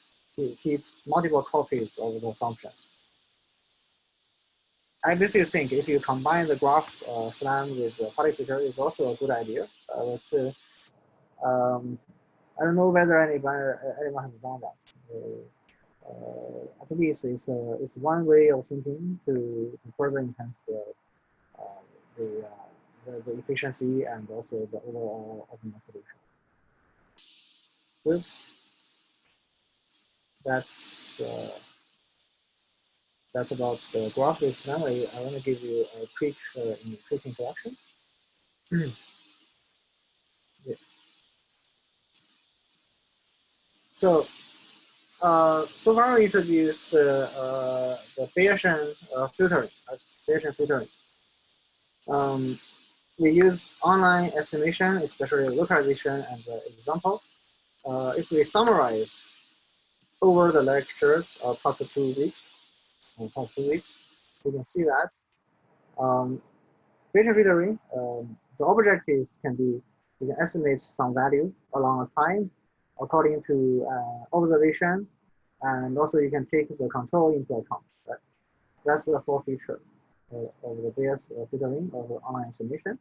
keep multiple copies of the assumption. I basically think if you combine the graph SLAM with the particle filter, is also a good idea. I don't know whether anyone has done that. At least it's one way of thinking to further enhance uh, the, the efficiency and also the overall optimal solution. Good. That's uh, that's about the graph-based memory. I want to give you a quick introduction. Yeah. So so far we introduced the Bayesian filtering. Bayesian filtering. Um, we use online estimation, especially localization as an example. If we summarize over the lectures past 2 weeks, we can see that Bayesian filtering, the objective can be you can estimate some value along a time according to observation, and also you can take the control into account. Right? That's the four features of the Bayes filtering of the online estimation.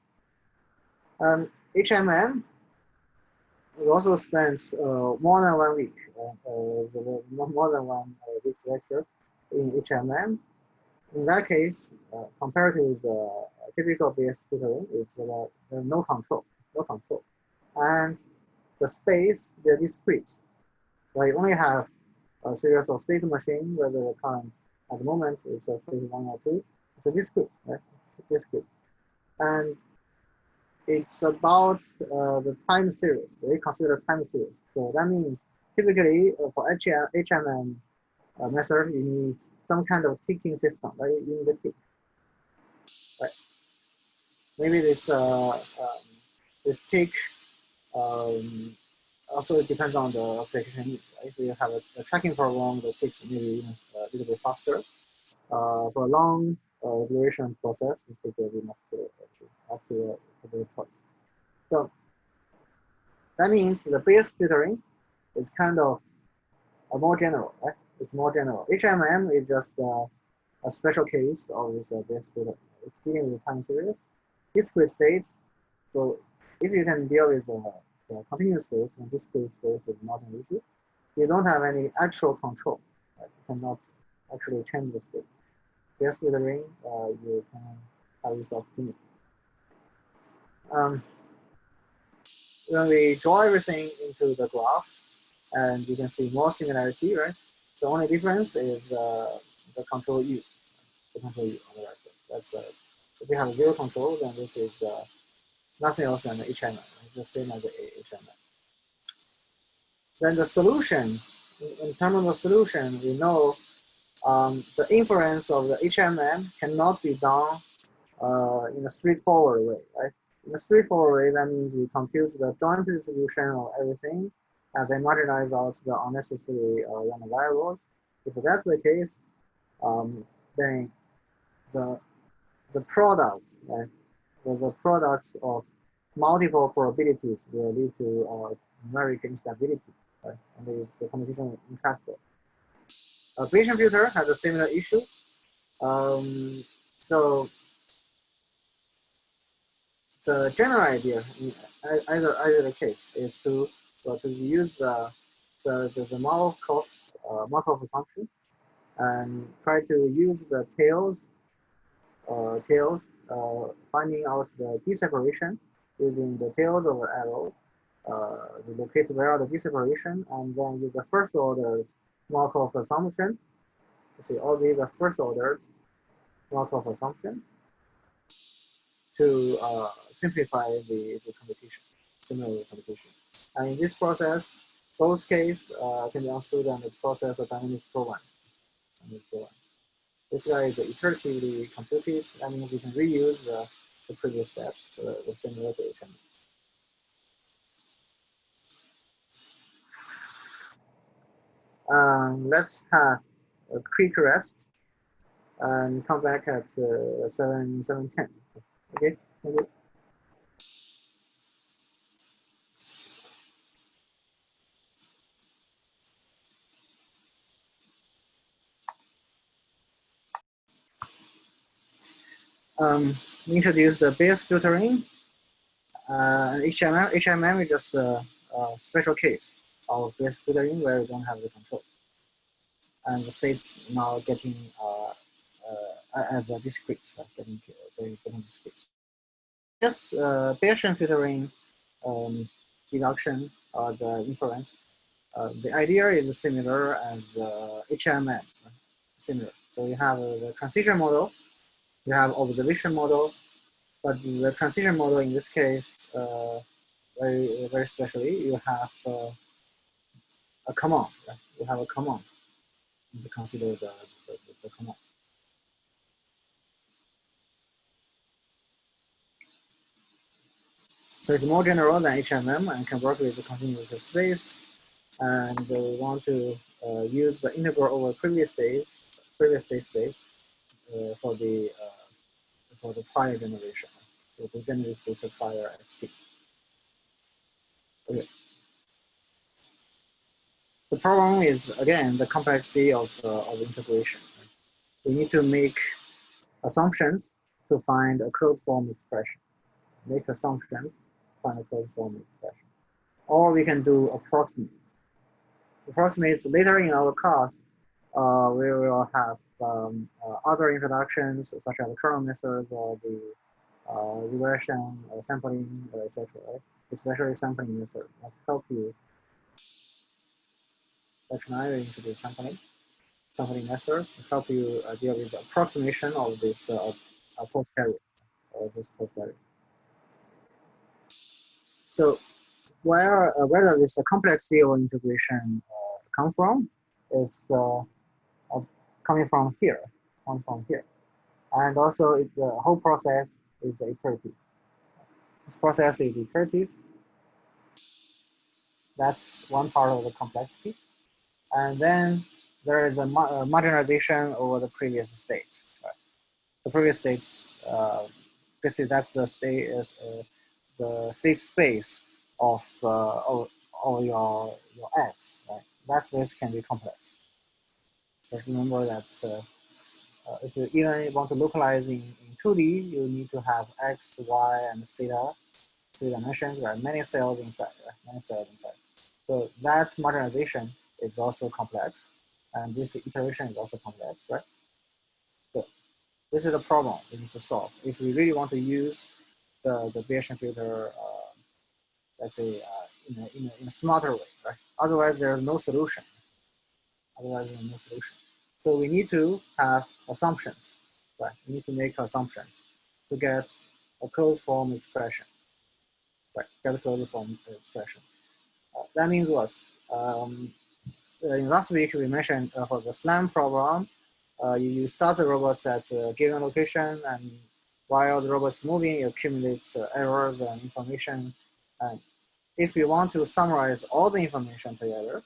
HMM, we also spent more than 1 week, more than one week's lecture in HMM. In that case, compared to the typical Bayes filtering, it's no control, no control. And the space, they're discrete. So you only have a series of state machine, whether the current at the moment is a state 1 or 2. It's a discrete, right? It's discrete. And it's about the time series. We consider time series. So that means typically for HMM method, you need some kind of ticking system, right? You need a tick, right? Maybe this tick also depends on the application. If you have a tracking program that takes maybe a little bit faster, for a long duration process, it could be much up to the choice. So that means the Bayes filtering is kind of more general, right? It's more general. HMM is just a special case of this Bayes filtering. It's dealing with time series, discrete states. So if you can deal with the continuous states and discrete states is not an issue. You don't have any actual control. Right? You cannot actually change the state. Bayes filtering, you can have this opportunity. When we draw everything into the graph, and you can see more similarity, right? The only difference is the control U, the control U on the right. That's if you have zero control, then this is nothing else than the HMM. It's the same as the HMM. Then the solution, in terms of the solution, we know the inference of the HMM cannot be done in a straightforward way, right? In a straightforward way, that means we compute the joint distribution of everything and then marginalize out the unnecessary random variables. If that's the case, then the product, right? The product of multiple probabilities will lead to numeric instability, right? And the computation is intractable. A Bayesian filter has a similar issue. So the general idea in either case is to use the Markov assumption and try to use the finding out the d-separation using the tails of the arrow, to locate where are the d-separation, and then use the first order Markov assumption. See, all these are first order Markov assumption to simplify the computation, similar computation. And in this process, both cases can be understood on the process of dynamic programming. This guy is iteratively computed. That means you can reuse the previous steps to the similar to HMM. Let's have a quick rest and come back at 7:10. Okay. Thank you. We introduce the Bayes filtering. HMM is just a special case of Bayes filtering where you don't have the control, and the states now getting as a discrete, getting discrete. This Bayesian filtering deduction or the inference, the idea is similar as HMM, similar. So you have the transition model, you have observation model, but the transition model in this case, very specially, you have a command. Right? You have a command to consider the command. So it's more general than HMM and can work with the continuous space. And we want to use the integral over previous state space for the prior generation. So the generate is a prior XT. Okay. The problem is again the complexity of integration. Right? We need to make assumptions to find a closed form expression. Make assumptions, find a closed form expression. Or we can do approximate. Approximate later in our class, we will have other introductions such as the kernel method or the regression, sampling, etc. Right? Especially sampling method will help you. Actually, I will introduce sampling method to help you deal with the approximation of this post carrier or this post carrier. So where does this complexity of integration come from? It's coming from here, and also the whole process is iterative. This process is iterative. That's one part of the complexity, and then there is a marginalization over the previous states. Right? The previous states, basically that's the state space of your X. Right? That space can be complex. Just remember that if you even want to localize in 2D, you need to have X, Y, and theta, 3 dimensions. There are many cells inside, right? Many cells inside. So that marginalization is also complex, and this iteration is also complex, right? So this is the problem we need to solve. If we really want to use the Bayesian filter, let's say, in a smarter way, right? Otherwise, there's no solution. So we need to have assumptions, right? We need to make assumptions to get a closed form expression, right? Get a closed form expression. That means what? In last week, we mentioned for the SLAM problem, you start the robots at a given location, and while the robot's moving, it accumulates errors and information. And if you want to summarize all the information together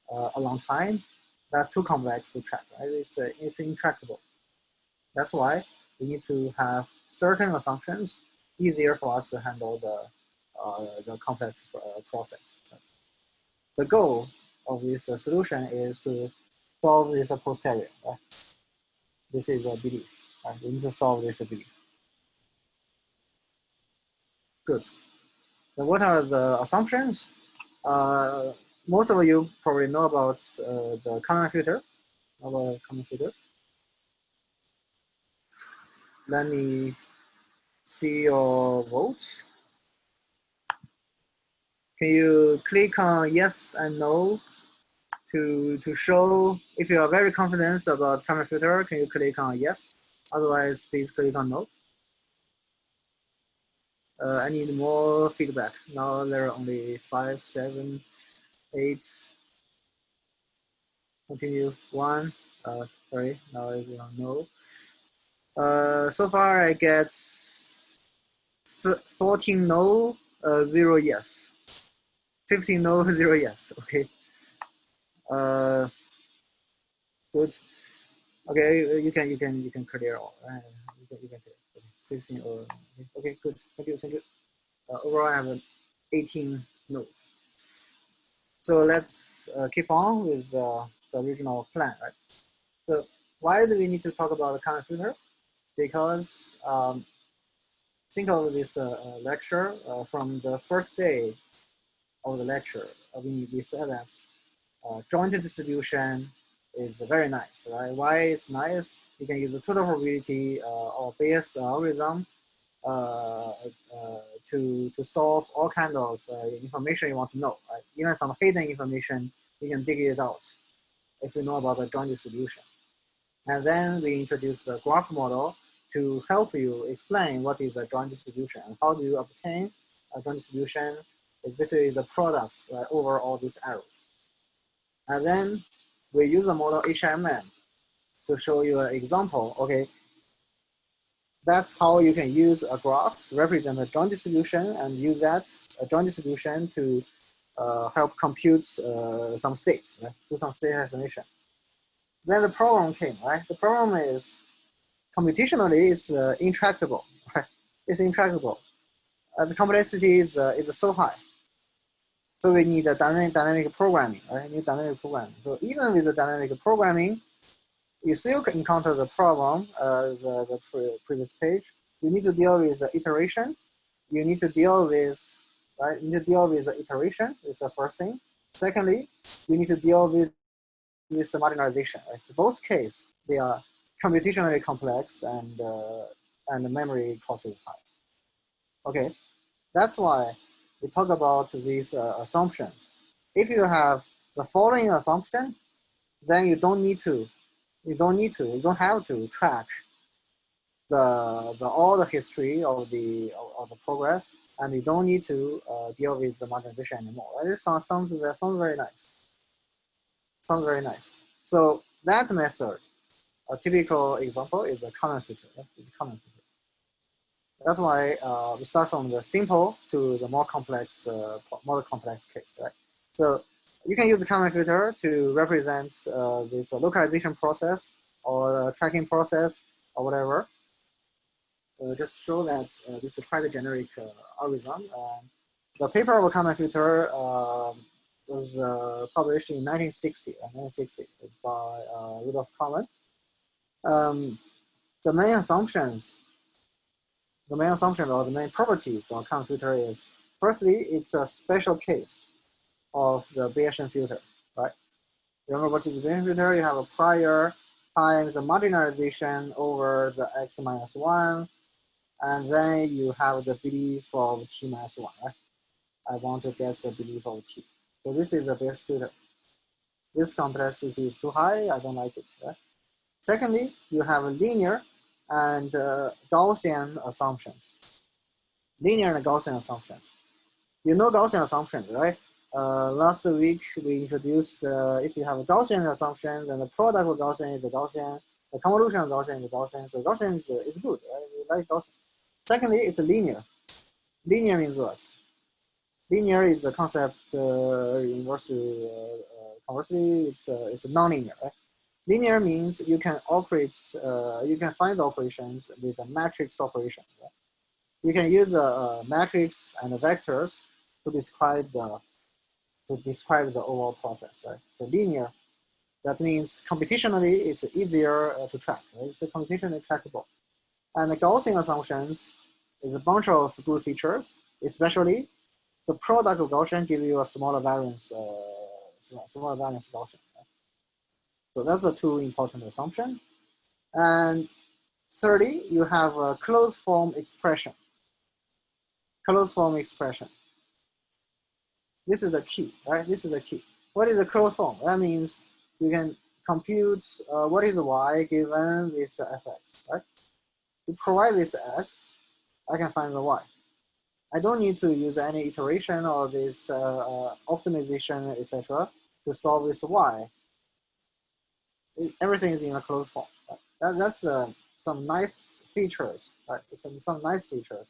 a long time, that's too complex to track, right? It's intractable. That's why we need to have certain assumptions easier for us to handle the complex process. The goal of this solution is to solve this posterior. Right? This is a belief. Right? We need to solve this belief. Good. Then what are the assumptions? Most of you probably know about the Kalman filter. of a common filter. Let me see your vote. Can you click on yes and no to show if you are very confident about common filter? Can you click on yes? Otherwise, please click on no. I need more feedback. Now there are only 5, 7, 8. Continue 1. Sorry, now I will no. So far I get 14 no, 0 yes. 15 no, 0 yes. Okay. Good. Okay, you can clear all. You can clear. Okay. 16 or okay, good. Thank you. Overall, I have 18 nodes. So let's keep on with the original plan, right? So why do we need to talk about the common filter? Because think of this lecture from the first day of the lecture. We said that joint distribution is very nice, right? Why it's nice? You can use the total probability or Bayes algorithm to solve all kind of information you want to know, right? Even some hidden information, you can dig it out if you know about the joint distribution. And then we introduce the graph model to help you explain what is a joint distribution and how do you obtain a joint distribution. It's basically the product over all these arrows. And then we use the model HMM to show you an example. Okay, that's how you can use a graph to represent a joint distribution and use that joint distribution to help compute some states, right? Do some state estimation. Then the problem came, right? The problem is computationally it's intractable, right? It's intractable. The complexity is so high. So we need a dynamic programming, right? Need dynamic programming. So even with the dynamic programming, you still encounter the problem, the previous page. You need to deal with the iteration. You need to deal with, right? You need to deal with the iteration. Is the first thing. Secondly, you need to deal with this marginalization. Right? So both cases, they are computationally complex and the memory cost is high. Okay, that's why we talk about these assumptions. If you have the following assumption, then you don't have to track all the history of the progress, and you don't need to deal with the marginalization anymore. Right? This sounds very nice. Sounds very nice. So that method, a typical example is a common filter. Right? It's a common filter. That's why we start from the simple to the more complex case, right? So you can use the common filter to represent this localization process or tracking process or whatever. Just show that this is quite a generic algorithm. The paper of a common filter was published in 1960, by Rudolf Kalman. The main assumptions or the main properties of a common filter is, firstly, it's a special case of the Bayesian filter, right? Remember what is a Bayesian filter? You have a prior times the marginalization over the x minus 1, and then you have the belief of t minus 1, right? I want to guess the belief of t. So this is a Bayes filter. This complexity is too high, I don't like it, right? Secondly, you have a linear and Gaussian assumptions. Linear and Gaussian assumptions. You know Gaussian assumptions, right? Last week we introduced if you have a Gaussian assumption, then the product of Gaussian is a Gaussian, the convolution of Gaussian is a Gaussian. So Gaussian is good, right? We like Gaussian. Secondly, it's a linear. Linear means what? Linear is a concept conversely, it's a nonlinear, right? Linear means you can operate, you can find operations with a matrix operation. Right? You can use a matrix and vectors to describe the overall process, right? So linear, that means computationally it's easier to track. Right? It's computationally trackable. And the Gaussian assumptions is a bunch of good features, especially the product of Gaussian give you a smaller variance Gaussian. Right? So that's the two important assumptions. And thirdly, you have a closed form expression. Closed form expression. This is the key, right? This is the key. What is a closed form? That means you can compute what is y given this fx, right? To provide this x, I can find the y. I don't need to use any iteration or this optimization, etc., to solve this y. Everything is in a closed form. Right? That's some nice features, right? Some nice features,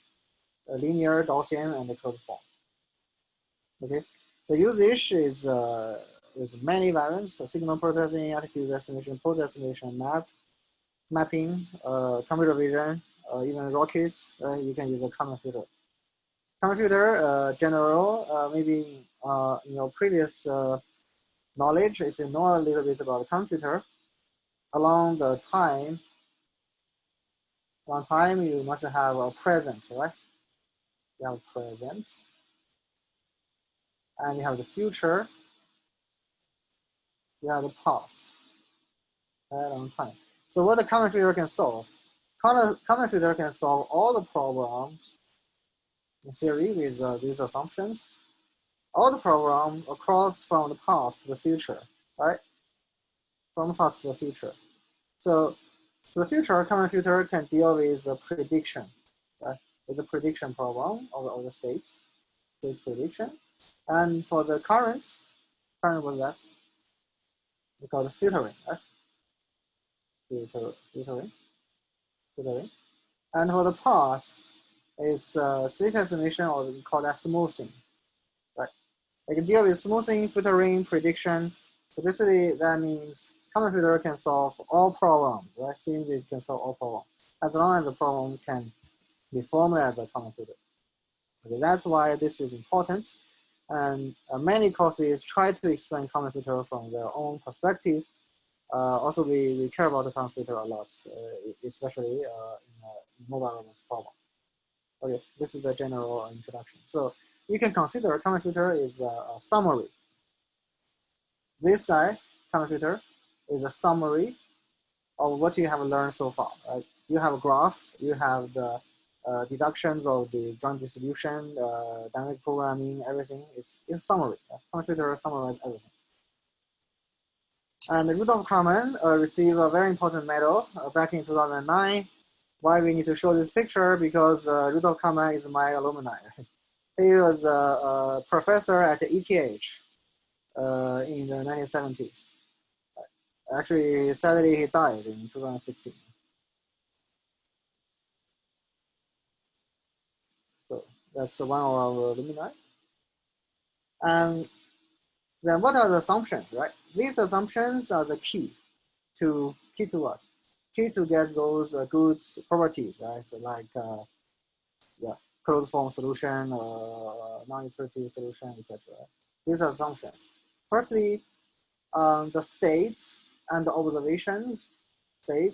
linear, Gaussian, and the closed form. Okay, the usage is many variants: signal processing, attitude estimation, pose estimation, mapping, computer vision, even rockets. You can use a common filter. Common filter, general, maybe in your previous knowledge, if you know a little bit about the computer, along time, you must have a present, right? You have present, and you have the future, you have the past, right, on time. So what the common filter can solve? Common filter can solve all the problems in theory with these assumptions. All the program across from the past to the future, right? From the past to the future. So for the future, common filter can deal with a prediction, right? With a prediction problem of the states, state prediction. And for the current was that? We call it filtering, right? Filtering. And for the past is state estimation, or we call that smoothing, right? I can deal with smoothing, filtering, prediction. So basically, that means common filter can solve all problems. That seems it can solve all problems as long as the problem can be formalized as a common filter. Okay, that's why this is important. And many courses try to explain common filter from their own perspective. Also, we care about the common filter a lot, especially in mobile robot problem. Okay, this is the general introduction. So you can consider common filter is a summary. This guy, common filter, is a summary of what you have learned so far. Right? You have a graph, you have the deductions of the joint distribution, dynamic programming, everything. It's summary. Common filter summarizes everything. And Rudolf Cartman received a very important medal back in 2009. Why we need to show this picture? Because Rudolf Cartman is my alumni. He was a professor at the EKH in the 1970s. Actually, sadly, he died in 2016. So that's one of our alumni. And then what are the assumptions, right? These assumptions are the key to what? Key to get those good properties, right? So like yeah, closed form solution, non-iterative solution, etc. These are assumptions. Firstly, the states and the observations, they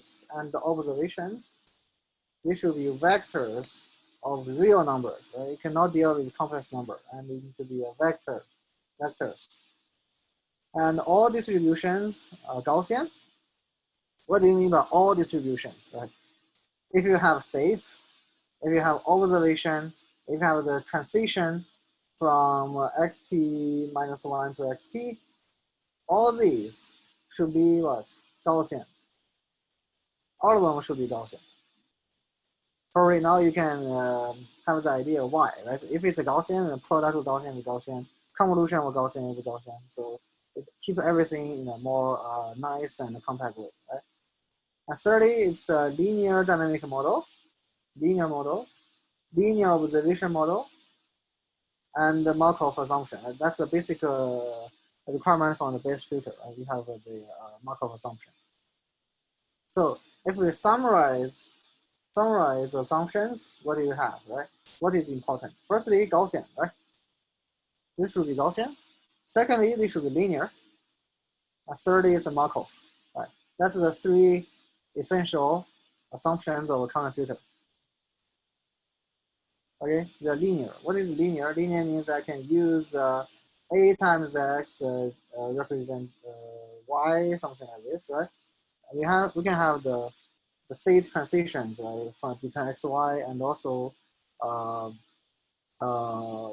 should be vectors of real numbers. Right? You cannot deal with complex number, and they need to be a vectors. And all distributions are Gaussian. What do you mean by all distributions? Right? If you have states, if you have observation, if you have the transition from xt minus 1 to xt, all these should be what? Gaussian. All of them should be Gaussian. Probably now you can have the idea why, right? So if it's a Gaussian, the product of Gaussian is Gaussian, convolution of Gaussian is Gaussian. So it keep everything in a more nice and compact way, right? And thirdly, it's a linear dynamic model, linear observation model, and the Markov assumption. That's a basic requirement from the base filter. We have the Markov assumption. So if we summarize assumptions, what do you have, right? What is important? Firstly, Gaussian, right? This should be Gaussian. Secondly, this should be linear. And thirdly is a Markov, right? That's the three essential assumptions of a common filter. Okay, the linear. What is linear? Linear means I can use a times x represent y, something like this, right? We can have the state transitions, right, from between x, y, and also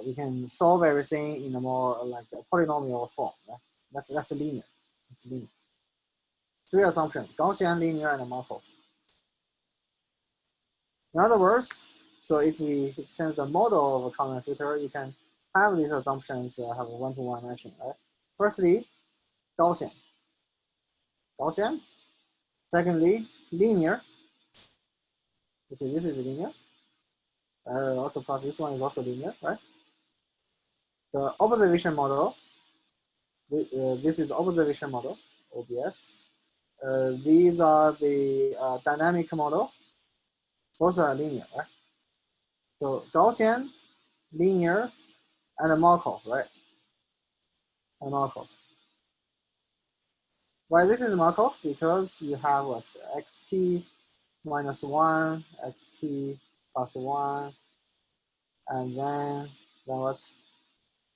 we can solve everything in a more like a polynomial form. Right? That's linear. It's linear. Three assumptions: Gaussian, linear, and Markov. In other words, so if we extend the model of a common filter, you can have these assumptions have a one-to-one matching, right? Firstly, Gaussian. Gaussian. Secondly, linear. This is linear. Also, plus this one is also linear, right? The observation model. This is the observation model, OBS. These are the dynamic model. Both are linear, right? So Gaussian, linear, and Markov, right? And Markov. Why this is Markov? Because you have what? Xt minus 1, xt plus 1, and then what?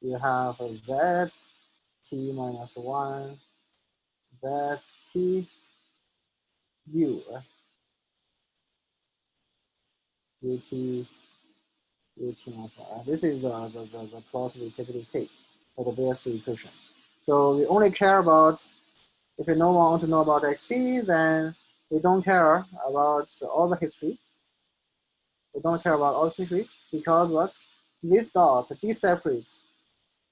You have z t minus 1, z t u, right? ut minus 1. This is the plot we typically take for the Bayes equation. So we only care about, if you don't want to know about xc, then we don't care about all the history. We don't care about all the history because what? This dot deseparates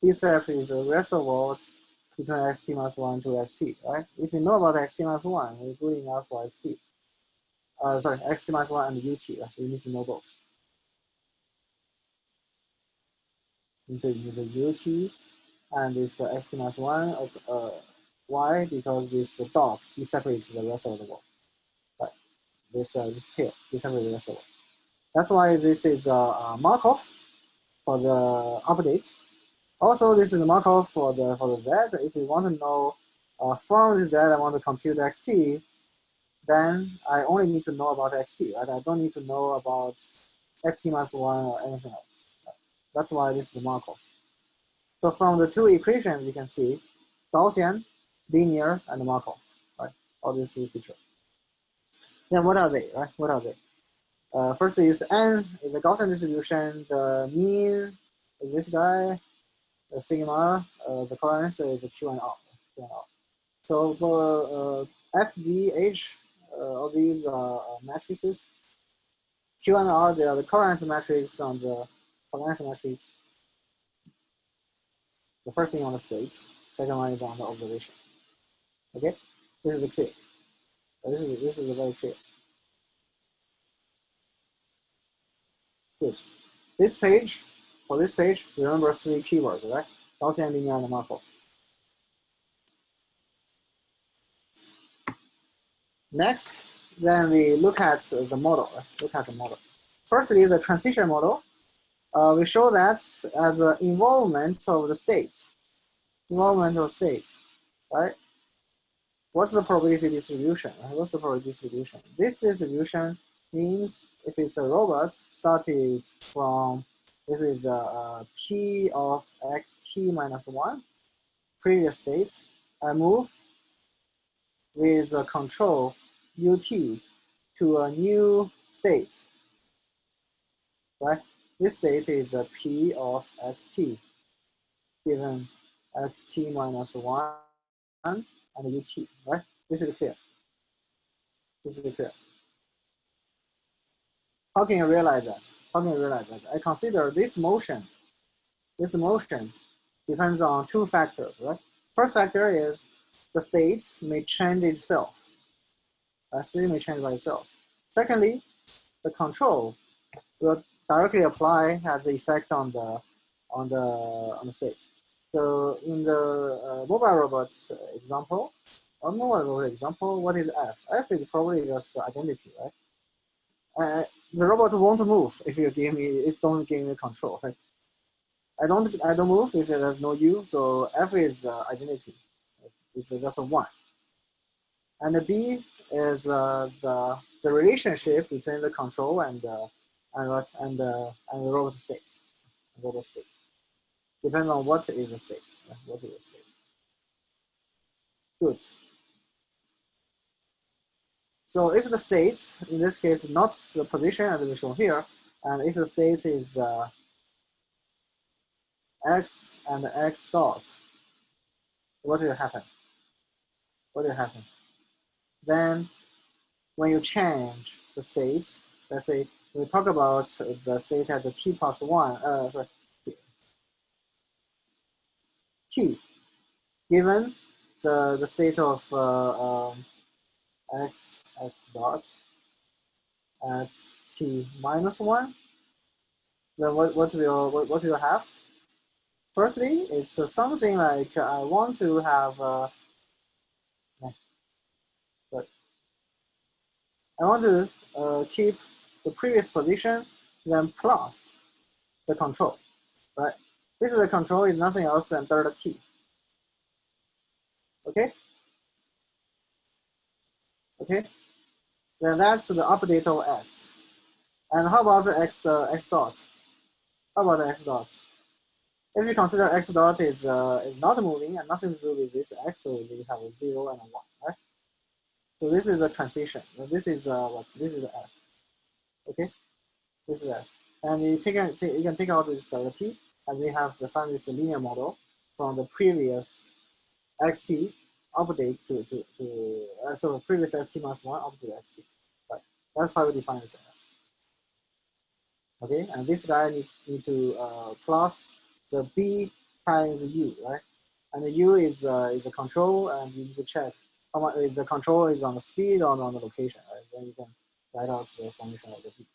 the rest of what between xt minus 1 to xt, right? If you know about xt minus 1, you're good enough for xt. Sorry, xt minus 1 and ut, right? You need to know both. The ut and this xt minus 1 why? Because this dot deseparates the rest of the world. Right? This tail deseparates the rest of the world. That's why this is Markov for the updates. Also, this is Markov for the z. If you want to know from the z, I want to compute xt, then I only need to know about xt. Right? I don't need to know about xt minus 1 or anything else. Right? That's why this is Markov. So from the two equations, you can see Gaussian, linear, and Markov, right? All these three features. Then what are they, right? What are they? First is n is a Gaussian distribution. The mean is this guy. The sigma, the covariance is Q and R. Q and R. So for F, B, H, all these matrices, Q and R, they are the covariance matrix and the covariance matrix. The first thing on the state, second one is on the observation. Okay, this is clear. This is very clear. Good. This page, for this page, remember three keywords, right? Gaussian, linear, and Markov. Next, then we look at the model. Right? Look at the model. Firstly, the transition model. We show that the involvement of the states, right? What's the probability distribution? What's the probability distribution? This distribution means if it's a robot started from, this is p of xt minus 1, previous states, I move with a control ut to a new state, right? This state is a p of xt given xt minus 1 and ut, right? This is clear. This is clear. How can you realize that? How can you realize that? I consider this motion depends on two factors, right? First factor is the states may change itself. State may change by itself. Secondly, the control will directly apply as the effect on the states. So in the mobile robots example, what is F? F is probably just the identity, right? The robot won't move if you don't give me control, right? I don't move if there's no U, so F is identity. It's just a 1. And the B is the relationship between the control and the robot state. Robot state depends on what is the state. What is the state? Good. So if the state, in this case, is not the position as we show here, and if the state is x and x dot, what will happen? What will happen? Then when you change the states, let's say we talk about the state at the t plus 1, sorry, t, given the state of x dot at t minus 1, then what will you have? Firstly, it's something like I want to have but I want to keep the previous position, then plus the control, right? This is the control is nothing else than delta t. Okay. Okay. Then that's the update of x. And how about the x dot? How about the x dot? If you consider x dot is not moving and nothing to do with this x, so you have a 0 and a 1, right? So this is the transition. This is what? This is the f. Okay. This is f. And you can take out this delta t, and we have to find this linear model from the previous xt update so the previous xt minus 1 update to xt. Right. That's how we define this f. Okay, and this guy need to plus the b times u, right? And the u is a control, and you need to check how much is the control is on the speed or on the location, right? Then you can write out the formation of the b.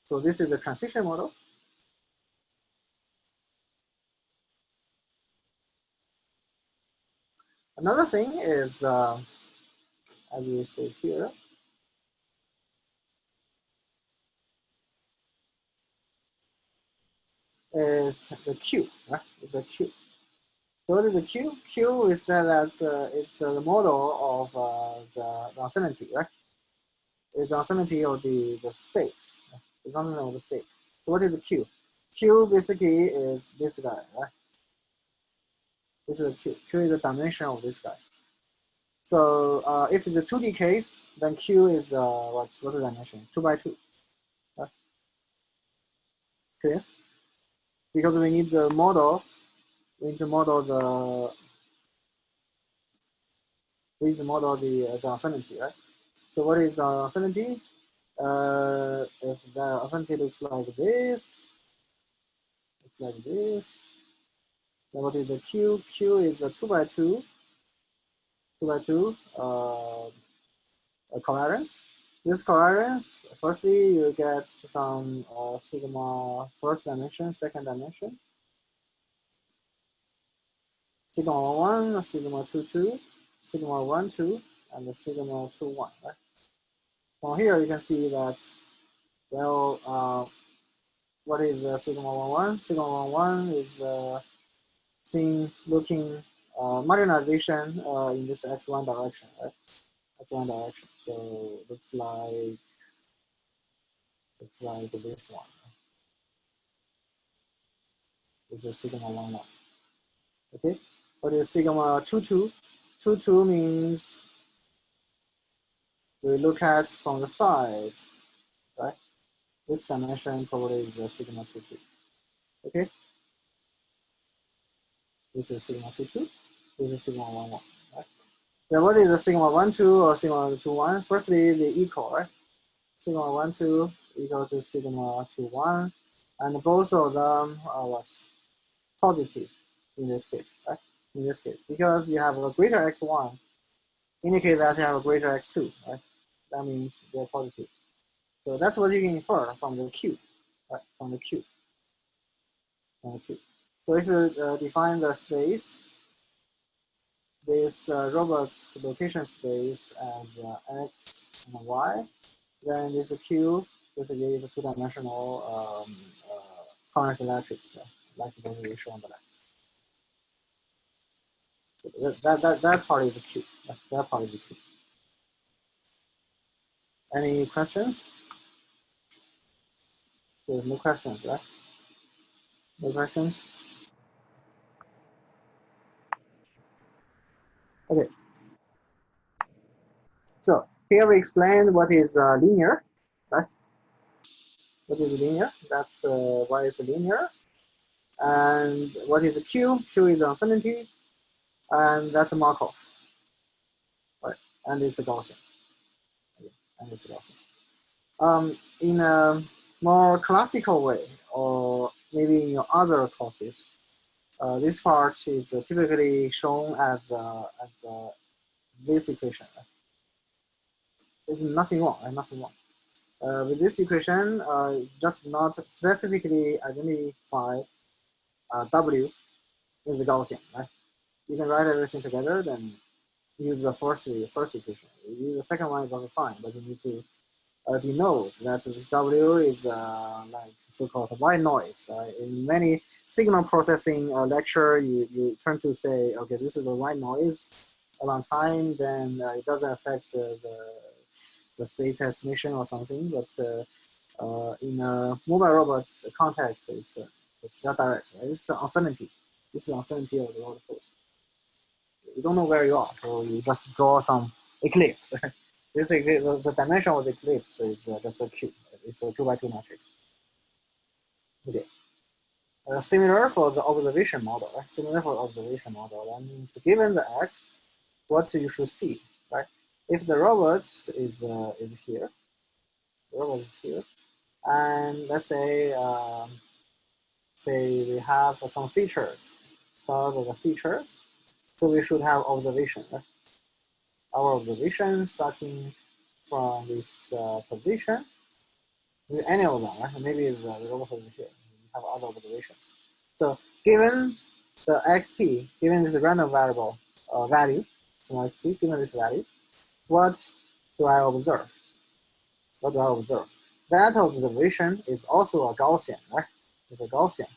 So this is the transition model. Another thing is, as we say here, is the Q, right? Is the Q. So what is the Q? Q is said as it's the model of the uncertainty, right? It's the uncertainty of the state. Right? It's uncertainty of the state. So what is the Q? Q basically is this guy, right? This is a Q. Q is the dimension of this guy. So if it's a 2D case, then Q is what's the dimension? 2 by 2. Right? Clear? Because we need the model. We need to model the the uncertainty, right? So what is the uncertainty? If the uncertainty looks like this, it's like this. Then what is a Q? Q is a 2 by 2, 2 by 2 covariance. This covariance, firstly, you get some sigma first dimension, second dimension, sigma 1, sigma 2, 2, sigma 1, 2, and the sigma 2, 1, right? From here, you can see that, well, what is sigma 1, 1? Sigma 1, 1 is seen looking marginalization in this x1 direction, right? X1 direction. So looks like this one. It's a sigma 1, 1. Okay. What is sigma 2, 2? 2, 2 means we look at from the side, right? This dimension probably is a sigma 2, 2. Okay. This is sigma 2, 2. This is sigma 1, 1. Right? Then what is the sigma 1, 2 or sigma 2, 1? Firstly, they equal, right? Sigma 1, 2 equal to sigma 2, 1. And both of them are what's positive in this case, right? In this case, because you have a greater x1, indicate that you have a greater x2, right? That means they're positive. So that's what you can infer from the Q, right? From the Q. From the Q. So if you define the space, this robot's location space as x and y, then this Q basically is a two-dimensional Connors matrix, like the one we show on the left. That part is a Q. That part is a Q. Any questions? There's no questions, right? No questions? Okay. So here we explain what is linear, right? What is linear? That's why it's linear. And what is Q? Q is uncertainty, and that's a Markov, right? And it's a Gaussian. Okay. And it's a Gaussian. In a more classical way, or maybe in your other courses, this part is typically shown as this equation. Right? There's nothing wrong, right? Nothing wrong. With this equation, just not specifically identify W is a Gaussian, right? You can write everything together, then use the first equation. Use the second one is also fine, but you need to denote that this W is like so-called white noise. In many signal processing lecture, you turn to say, okay, this is the white noise along time, then it doesn't affect the state estimation or something, but in a mobile robots context, it's not direct. Right? It's uncertainty. This is uncertainty of the robot code. You don't know where you are, so you just draw some eclipse. This the dimension of the eclipse is just a cube. It's a 2x2 matrix. Okay. Similar for the observation model. Right? Similar for the observation model. That means given the x, what you should see, right? If the robot is here, the robot is here, and let's say say we have some features, stars of the features, so we should have observation. Right? Our observation starting from this position, with any of them, right? Maybe the robot is here. We have other observations. So given the xt, given this random variable value, small xt, given this value, what do I observe? What do I observe? That observation is also a Gaussian, right? It's a Gaussian.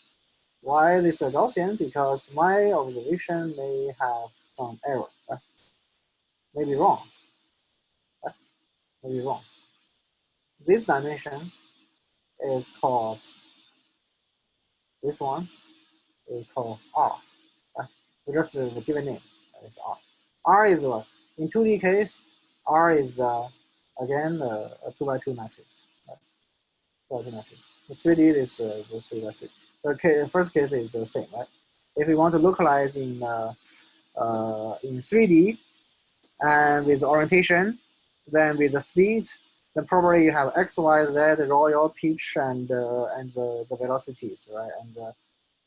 Why is it a Gaussian? Because my observation may have some error, right? Maybe wrong, right? Maybe wrong. This dimension is called, this one is called R. Right? So just the given name is R. R is what? In 2D case, R is again a 2x2 matrix. Right? 2x2 matrix. The 3D is the 3x3. The first case is the same, right? If we want to localize in 3D and with orientation, then with the speed, then probably you have x, y, z, royal, pitch, and the velocities, right?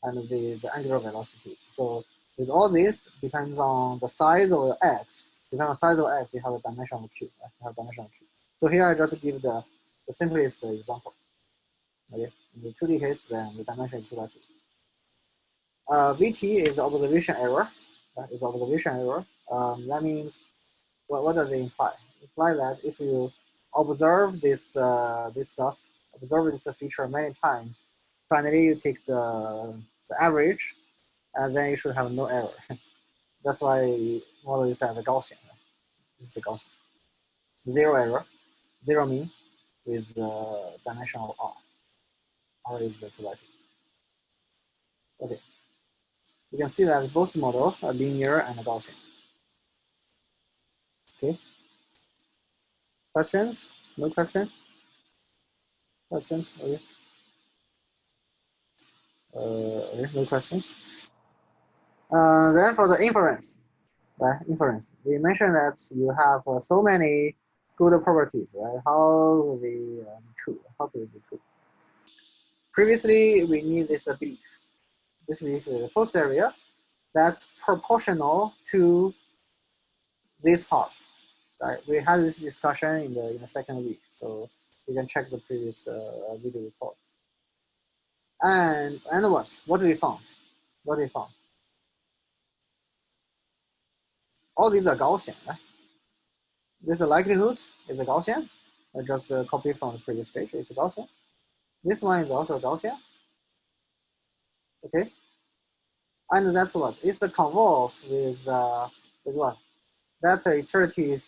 And the angular velocities. So with all this, depends on the size of the x. Depending on the size of x, you have a dimension of q. Right? You have dimension of q. So here I just give the simplest example. Okay, in the 2D case, then the dimension is 2x2. VT is observation error. It's observation error. That means what does it imply? It implies that if you observe this this stuff, observe this feature many times, finally you take the average, and then you should have no error. That's why model is as a Gaussian. It's a Gaussian. Zero error, zero mean with dimension of R. R is the 2x2. Okay. You can see that both models are linear and Gaussian. Okay. Questions? No question? Questions? Okay. Okay. No questions. Then for the inference, right? Inference. We mentioned that you have so many good properties, right? How will they be true? How could it be true? Previously, we need this belief. This belief is the post area that's proportional to this part, right? We had this discussion in the second week, so you can check the previous video report. And what? What we found? What we found? All these are Gaussian, right? This likelihood is a Gaussian. I just copy from the previous page. It's a Gaussian. This one is also a Gaussian. Okay. And that's what? It's the convolve with what? That's a iterative.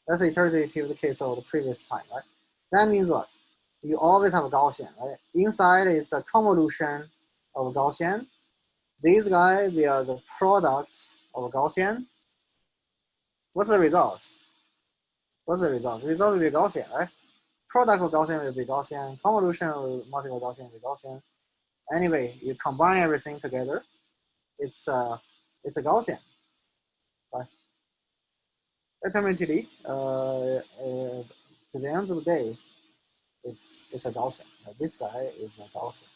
That's the iterative case of the previous time, right? That means what? You always have a Gaussian, right? Inside is a convolution of Gaussian. These guys, they are the products of Gaussian. What's the result? What's the result? The result will be Gaussian, right? Product of Gaussian will be Gaussian. Convolution of multiple Gaussian will be Gaussian. Anyway, you combine everything together, it's a Gaussian, right? Ultimately, to the end of the day, it's a Gaussian. This guy is a Gaussian.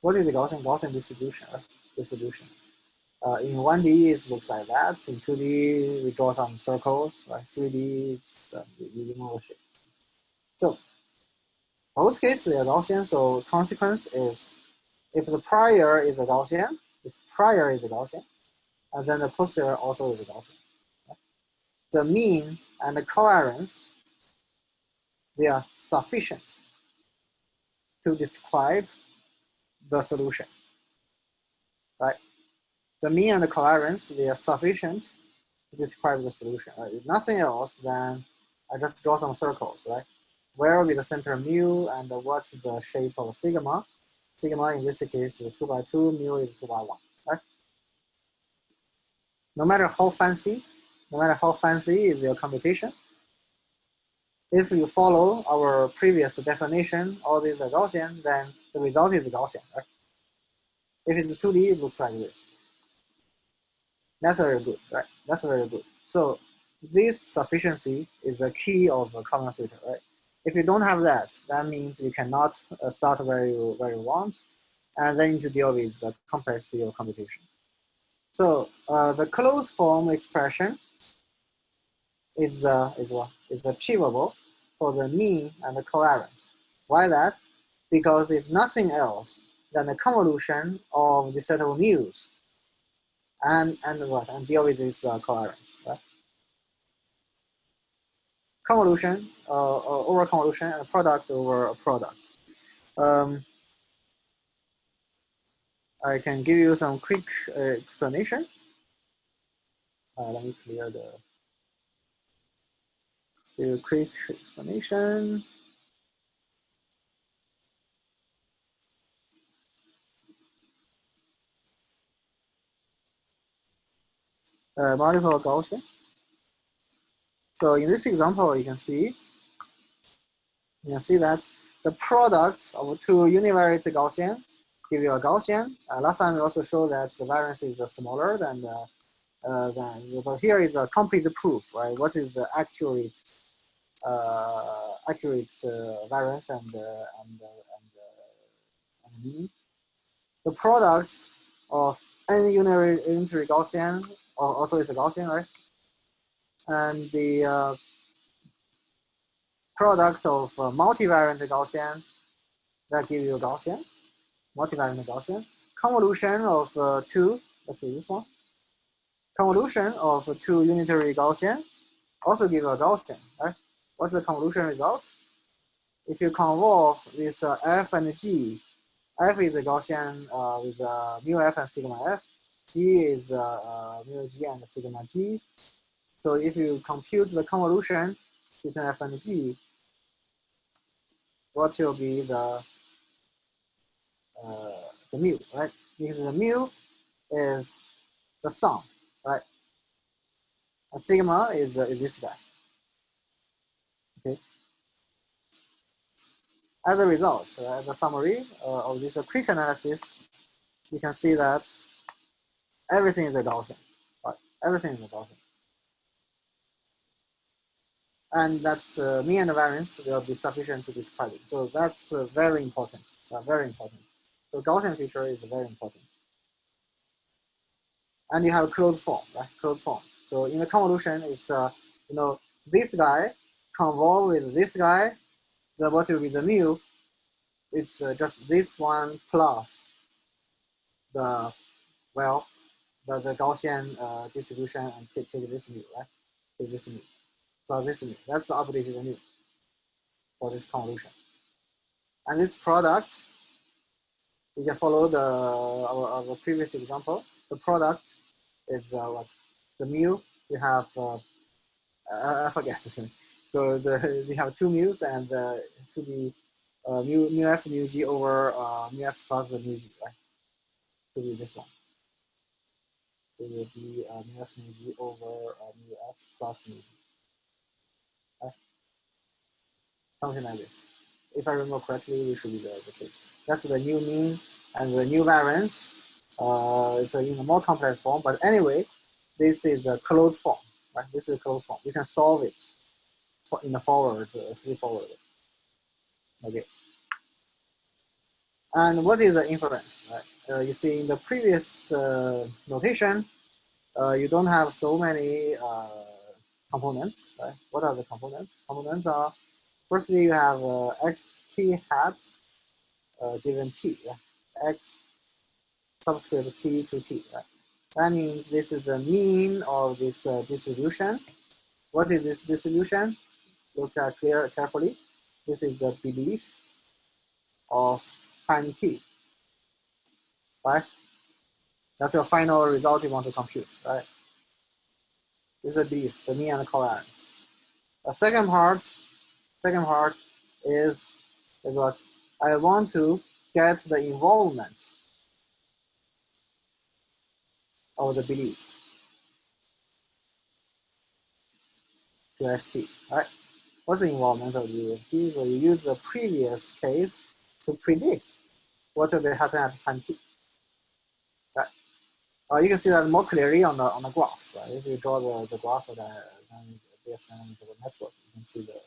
What is a Gaussian? Gaussian distribution, right? Distribution. In 1D, it looks like that. In 2D, we draw some circles. Right? 3D, it's you know the shape. So both cases are Gaussian. So consequence is if the prior is a Gaussian, and then the posterior also is a Gaussian. Right? The mean and the covariance, they are sufficient to describe the solution. Right? The mean and the covariance, they are sufficient to describe the solution. Right? If nothing else, then I just draw some circles, right? Where will be the center mu and what's the shape of sigma? Sigma in this case is 2 by 2, mu is 2 by 1, right? No matter how fancy is your computation, if you follow our previous definition, all these are Gaussian, then the result is Gaussian, right? If it's 2D, it looks like this. That's very good, right? That's very good. So this sufficiency is a key of a common filter, right? If you don't have that, that means you cannot start where you want, and then you deal with the complexity of computation. So the closed form expression is achievable for the mean and the covariance. Why that? Because it's nothing else than the convolution of the set of mu's and deal with this covariance, right? Convolution over convolution and product over a product. I can give you some quick explanation. Let me clear the quick explanation. Multiple Gaussian. So in this example, you can see that the product of two univariate Gaussian give you a Gaussian. Last time we also showed that the variance is smaller than but here is a complete proof, right? What is the accurate variance and mean? The product of any unitary Gaussian also is a Gaussian, right? And the product of multivariant Gaussian that give you a Gaussian, multivariant Gaussian. Convolution of two, let's see this one. Convolution of two unitary Gaussian also give a Gaussian, right? What's the convolution result? If you convolve this f and g, f is a Gaussian with mu f and sigma f, g is mu g and sigma g. So if you compute the convolution between f and g, what will be the mu, right? Because the mu is the sum, right? And sigma is this guy. Okay. As a result, the summary of this quick analysis, you can see that everything is a Gaussian, right? Everything is a Gaussian. And that's mean and variance will be sufficient to describe it. So that's very important, very important. So Gaussian feature is very important. And you have a closed form, right? Closed form. So in the convolution, it's this guy convolve with this guy. Then what will be the mu? It's just this one plus the the Gaussian distribution and take this mu, right? Take this mu plus this mu. That's the updated mu for this convolution. And this product, you can follow our previous example. The product is what? The mu, you have, I forget. So we have two mu's and it should be mu f mu g over mu f plus the mu g, right? Should be this one. It will be mu f mu g over mu f plus mu g. right? Something like this. If I remember correctly, it should be the case. That's the new mean and the new variance. It's in a more complex form, but anyway, this is a closed form, right? This is a closed form. You can solve it in a forward, straightforward. Okay. And what is the inference? Right? You see, in the previous notation, you don't have so many components. Right? What are the components? Components are, firstly, you have xt hat given t, yeah? X subscript t to t. Right? That means this is the mean of this distribution. What is this distribution? Look at carefully. This is the belief of time t, right? That's your final result you want to compute, right? This is a belief, the mean and covariance. The second part is what I want to get the involvement of the belief to xt, right? What's the involvement of the belief? So you use the previous case to predict what will happen at time t, right? You can see that more clearly on the graph, right? If you draw the graph of this network, you can see the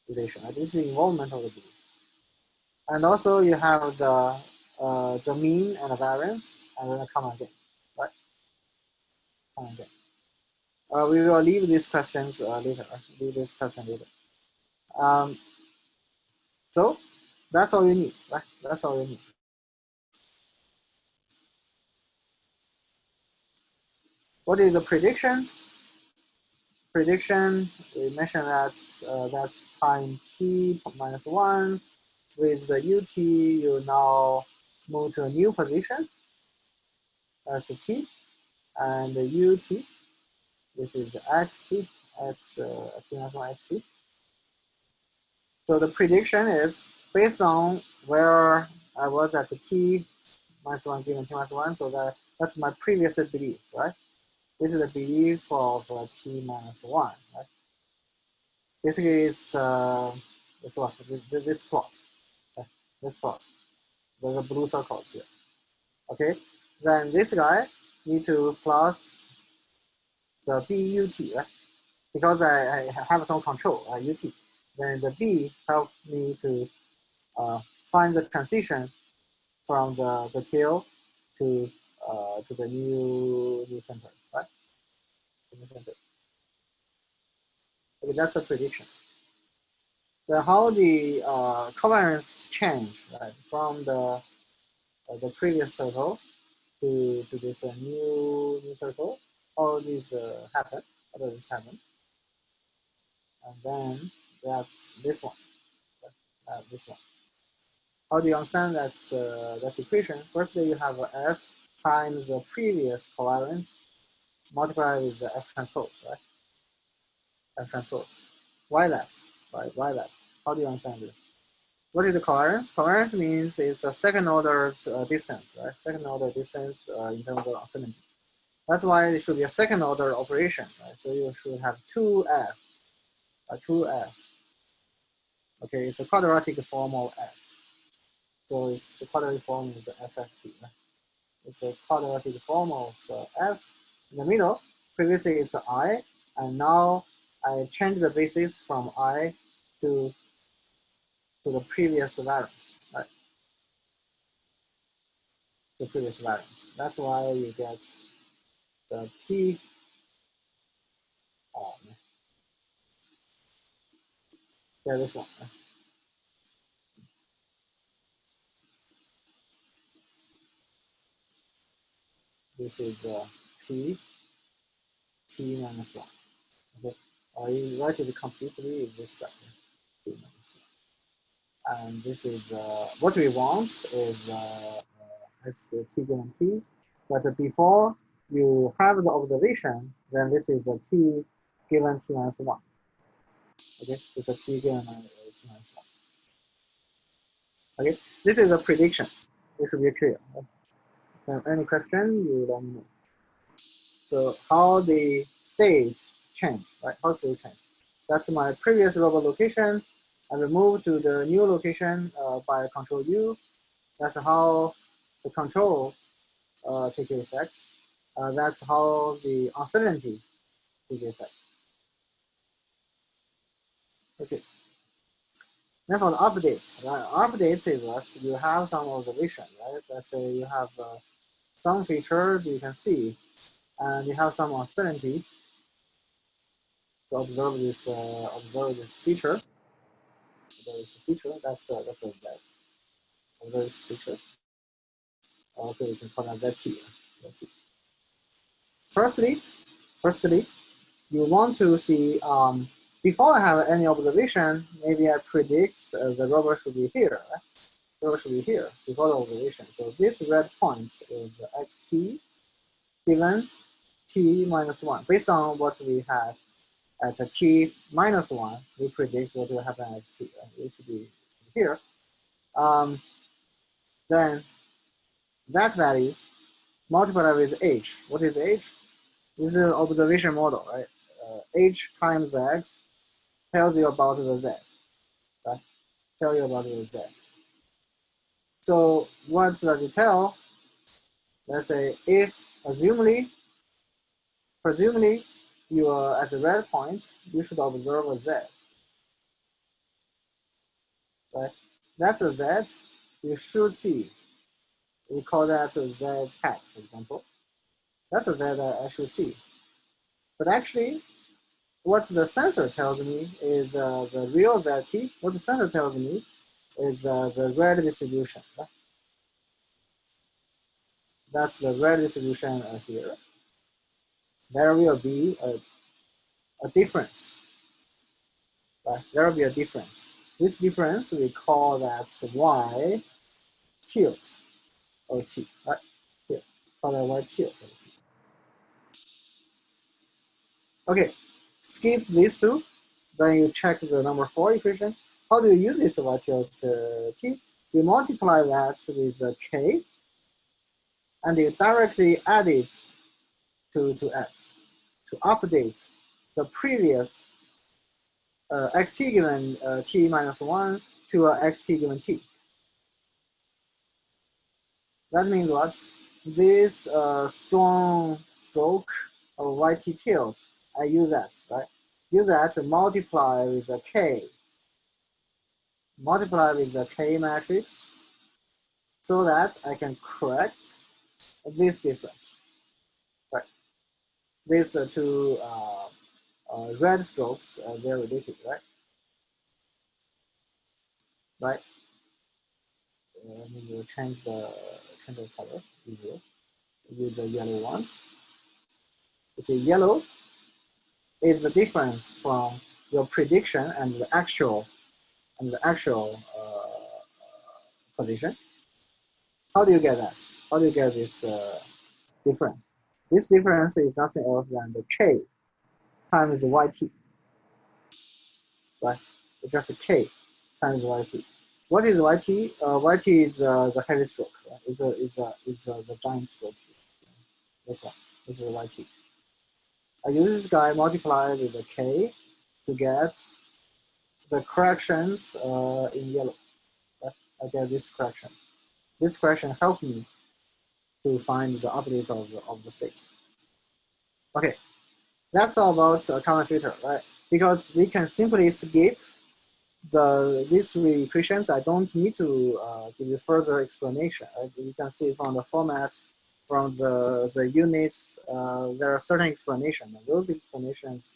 relation. Right? This is the involvement of the belief. And also you have the mean and the variance, and then come again, right? Come again. We will leave these questions later. Leave this question later. Um, so that's all you need, right? That's all you need. What is the prediction? Prediction, we mentioned that that's time t minus 1. With the ut, you now move to a new position. That's t. And the ut, which is xt, t minus 1 xt. So the prediction is based on where I was at the t minus 1 given t minus 1. So that's my previous belief, right? This is the belief of t minus 1, right? Basically, it's what? This plot. Okay? This plot. There's a blue circles here. Okay? Then this guy need to plus the BUT, right? Because I have some control, UT. Then the B help me to find the transition from the tail to the new center, right? New center. Okay, that's the prediction. Then how the covariance change, right, from the previous circle to this new circle? How this happen? How does this happen? And then that's this one, this one. How do you understand that equation? Firstly, you have f times the previous covariance multiplied with the f transpose, right? F transpose. Why that? Right? Why that? How do you understand this? What is the covariance? Covariance means it's a second order distance, right? Second order distance in terms of uncertainty. That's why it should be a second order operation, right? So you should have 2f, 2f. Okay, it's a quadratic form of f. So it's the quadratic form is FFT, right? It's a quadratic form of f. In the middle, previously it's I, and now I change the basis from I to the previous variance, right? The previous variance. That's why you get the T. Yeah, this one. This is P T minus 1. Okay. You write it completely is this guy. T minus 1. And this is what we want is it's the T given T. But before you have the observation, then this is the T given T minus 1. Okay, it's a T given T minus 1. Okay, this is a prediction. It should be clear. Okay? Any question, you let me know. So how the states change, right? How state change? That's my previous robot location. I will move to the new location by Control U. That's how the control take effect. That's how the uncertainty take effect. Okay. Then for the updates, right? Updates is what you have some observation, right? Let's say you have some features you can see, and you have some uncertainty to observe this feature. Observe this feature. That's a Z. Observe this feature. Okay, we can call that ZT. Firstly, you want to see, before I have any observation, maybe I predict the robot should be here. Right? The robot should be here before the observation. So this red point is xt given t minus 1. Based on what we had at t minus 1, we predict what will happen at xt. Right? It should be here. Then that value multiplied with h. What is h? This is an observation model, right? H times x tells you about the z, right? Tell you about the z. So what's the detail? Let's say if presumably you are at the red point, you should observe a z, right? That's a z you should see. We call that a z hat, for example. That's a z that I should see. But actually, what the sensor tells me is the real zt. What the sensor tells me is the red distribution. Right? That's the red distribution here. There will be a difference. Right? There will be a difference. This difference, we call that y tilt or t. Right? Here, call that y tilt. Okay, skip these two. Then you check the number 4 equation. How do you use this y tilt t? You multiply that with k, and you directly add it to x to update the previous xt given t minus 1 to xt given t. That means what? This strong stroke of yt tilt, I use that, right? Use that to multiply with a k. Multiply with a k matrix so that I can correct this difference, right? These two red strokes, they're related, right? Right? We will change the color easier. Use the yellow one. You see, yellow is the difference from your prediction and the actual position. How do you get that? How do you get this difference? This difference is nothing else than the k times yt, right? It's just k times yt. What is yt? Yt is the heavy stroke. Right? It's the giant stroke. This one. This is yt. I use this guy multiplied with a k to get the corrections in yellow. Right? I get this correction. This correction helped me to find the update of the state. Okay, that's all about common filter, right? Because we can simply skip these three equations. I don't need to give you further explanation. Right? You can see from the format, from the units, there are certain explanations. And those explanations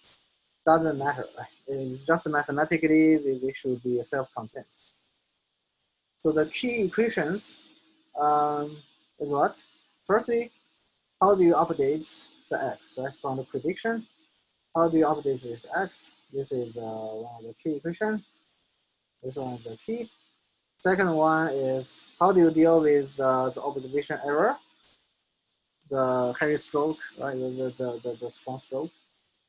doesn't matter. Right? It's just mathematically, they should be self-contained. So the key equations is what? Firstly, how do you update the x, right? From the prediction, how do you update this x? This is one of the key equation. This one is the key. Second one is how do you deal with the observation error, the heavy stroke, right? The strong stroke.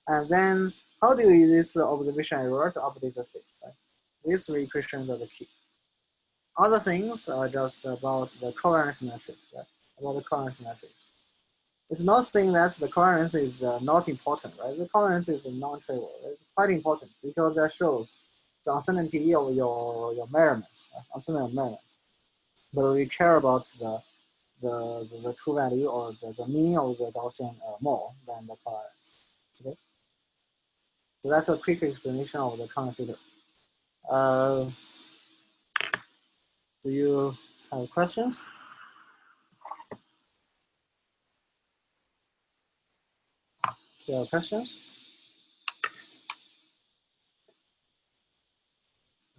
And then how do you use this observation error to update the state, right? These three equations are the key. Other things are just about the covariance matrix, right? About the covariance matrix. It's not saying that the covariance is not important, right? The covariance is non-trivial, right? quite important because that shows the uncertainty of your measurements, uncertainty of measurement. But we care about the true value or the mean of the Gaussian more than the covariance. Okay, so that's a quick explanation of the counter filter. Do you have questions? Do you have questions?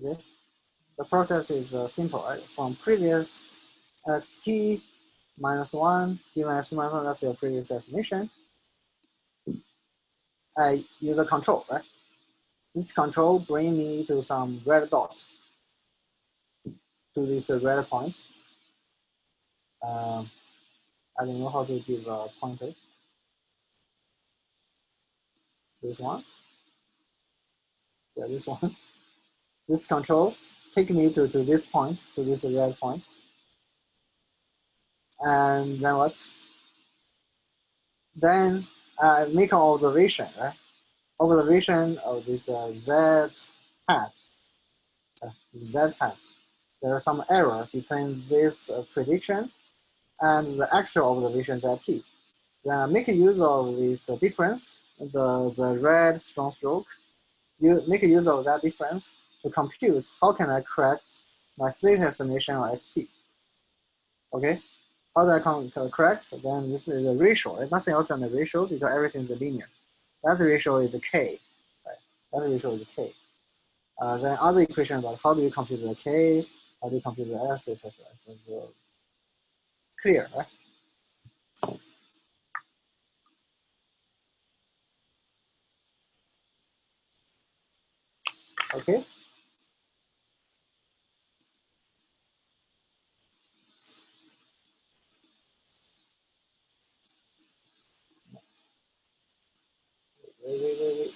Okay. The process is simple, right? From previous xt minus 1 given x minus 1, that's your previous estimation. I use a control, right? This control bring me to some red dots to this red point. I don't know how to give a pointer. This one. Yeah, this one. This control take me to this point, to this red point. And then what? Then I make an observation, right? Observation of this z hat. Z hat. There is some error between this prediction and the actual observations at t. Then make use of this difference, the red strong stroke. You make use of that difference to compute how can I correct my state estimation of xt. Okay, how do I correct? Then this is a ratio. Right? Nothing else than the ratio because everything is linear. That ratio is a k. Right? That ratio is a k. Then other equation about how do you compute the k, how do you compute the s, etc. So clear, right? Okay. Wait.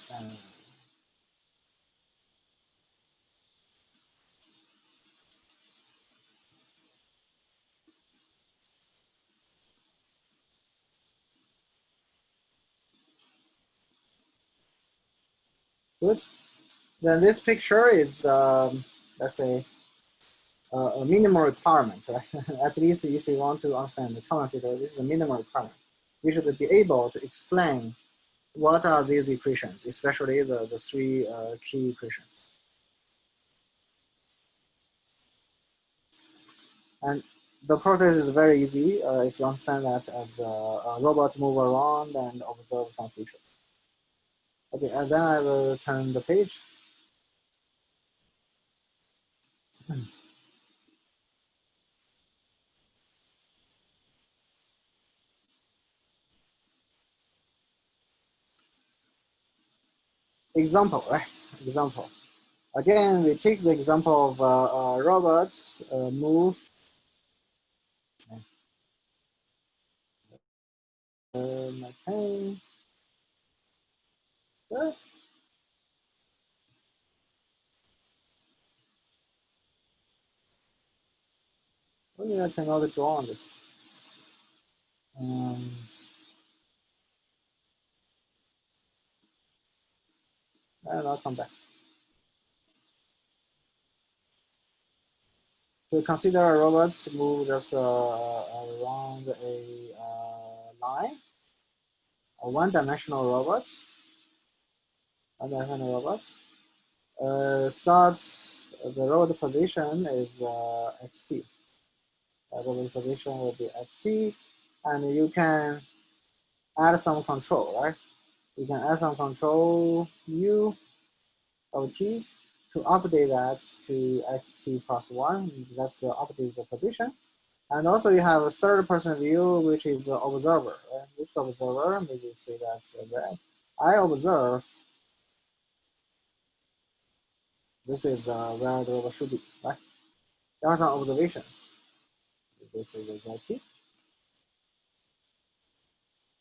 Good. Then this picture is, let's say, a minimum requirement. Right? At least if you want to understand the common filter, this is a minimum requirement. You should be able to explain what are these equations, especially the three key equations. And the process is very easy if you understand that as a robot move around and observe some features. Okay, and then I will turn the page. Example, right? Example. Again, we take the example of robots move. My pen. Only I cannot draw on this. And I'll come back. So consider robots move just around a line, a one-dimensional robot. One-dimensional robot. Starts the robot position is xt. The robot position will be xt, and you can add some control, right? You can add some control u of t to update that to xt plus 1. That's the update the position. And also you have a third person view, which is the observer. Right? This observer, maybe say that's red. I observe this is where the robot should be, right? There are some observations. This is the ZT.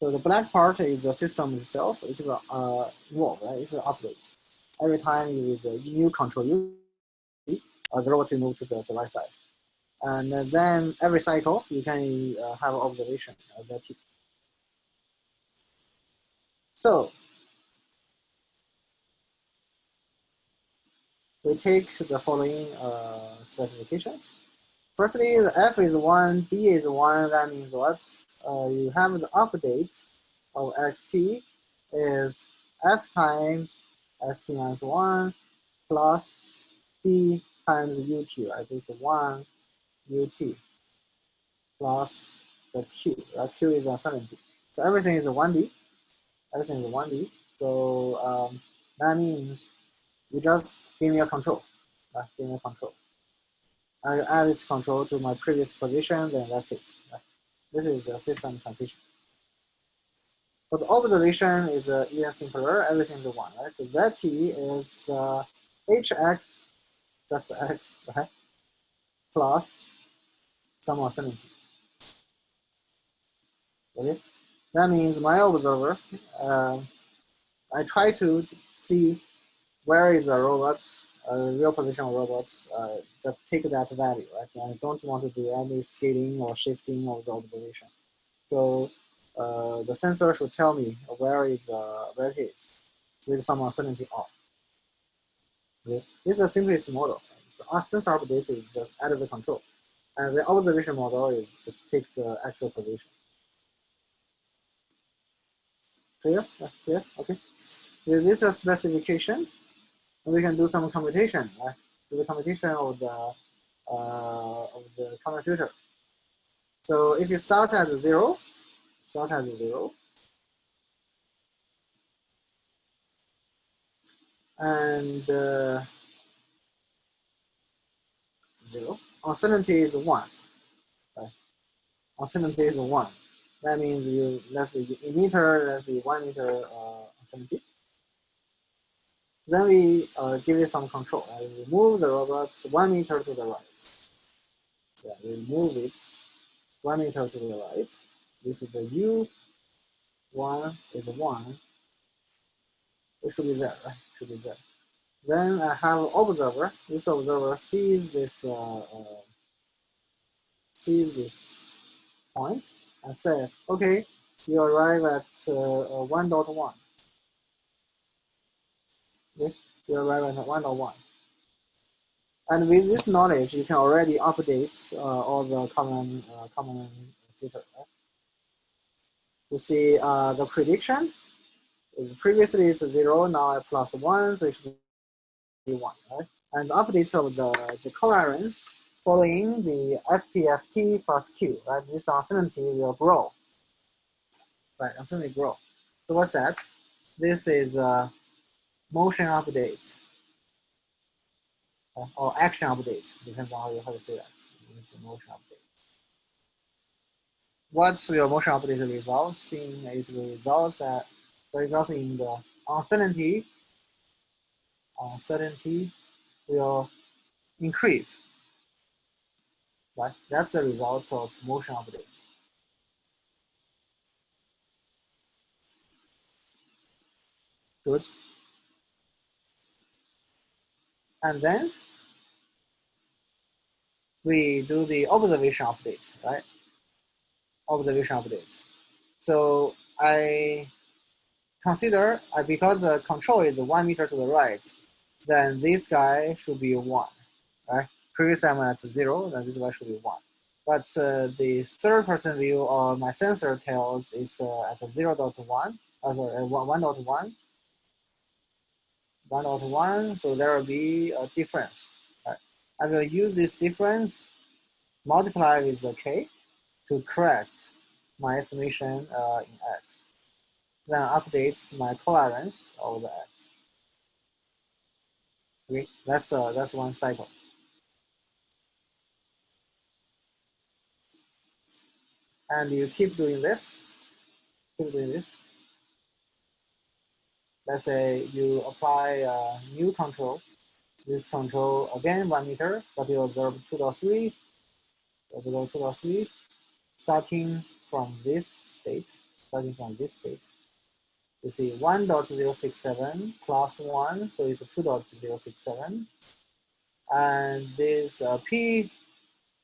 So the black part is the system itself. It will evolve, right? It will update. Every time you use a new control U, the robot will move to the right side. And then every cycle, you can have observation of that. So we take the following specifications. Firstly, the f is 1, b is 1. That means what? You have the update of xt is f times st minus 1 plus b times ut, right? It's 1 ut plus the q, right? Q is uncertainty. So everything is 1D. Everything is 1D. So that means you just give me a control. Give me a control. I add this control to my previous position, then that's it. This is the system transition. But the observation is even simpler. Everything is 1, right? So zt is hx, just x, right? Plus some uncertainty. Okay? That means my observer, I try to see where is the robots, real position of robots, just take that value, right? I don't want to do any scaling or shifting of the observation. So the sensor should tell me where it is with some uncertainty on. Okay? This is the simplest model. So our sensor update is just add the control. And the observation model is just take the actual position. Clear? Clear? Okay. With this specification, we can do some computation, right? Do the computation of the common filter. So if you start at 0, and 0, uncertainty is 1. Right? Uncertainty is 1. That means let's say emitter, let's be 1 meter uncertainty. Then we give it some control. We move the robots 1 meter to the right. Yeah, we move it 1 meter to the right. This is the U1 is 1. It should be there, right? Should be there. Then I have observer. This observer sees this point and say, okay, you arrive at 1.1. Okay, you arrive at 1.1. And with this knowledge, you can already update all the common filter. Right? You see the prediction. Previously it's 0, now I plus 1, so it should be 1, right? And the update of the covariance following the FPFT plus Q, right? This uncertainty will grow, right? Uncertainty grow. So what's that? This is motion update or action update, depends on how you say that. It's a motion update. What will motion update results in? It will results in the uncertainty will increase, right? That's the result of motion update. Good. And then we do the observation update, right? Observation updates. So I consider because the control is 1 meter to the right, then this guy should be 1, right? Previous I'm at 0, then this guy should be 1. But the third person view of my sensor tells is at 0.1, sorry, 1.1, 1.1, so there will be a difference. Right? I will use this difference, multiply with the k, to correct my estimation in x. Then updates my covariance of the x. Okay, that's one cycle. And you keep doing this, Let's say you apply a new control. This control again 1 meter, but you observe 2.3, below 2.3, starting from this state, You see 1.067 plus 1, so it's 2.067. And this P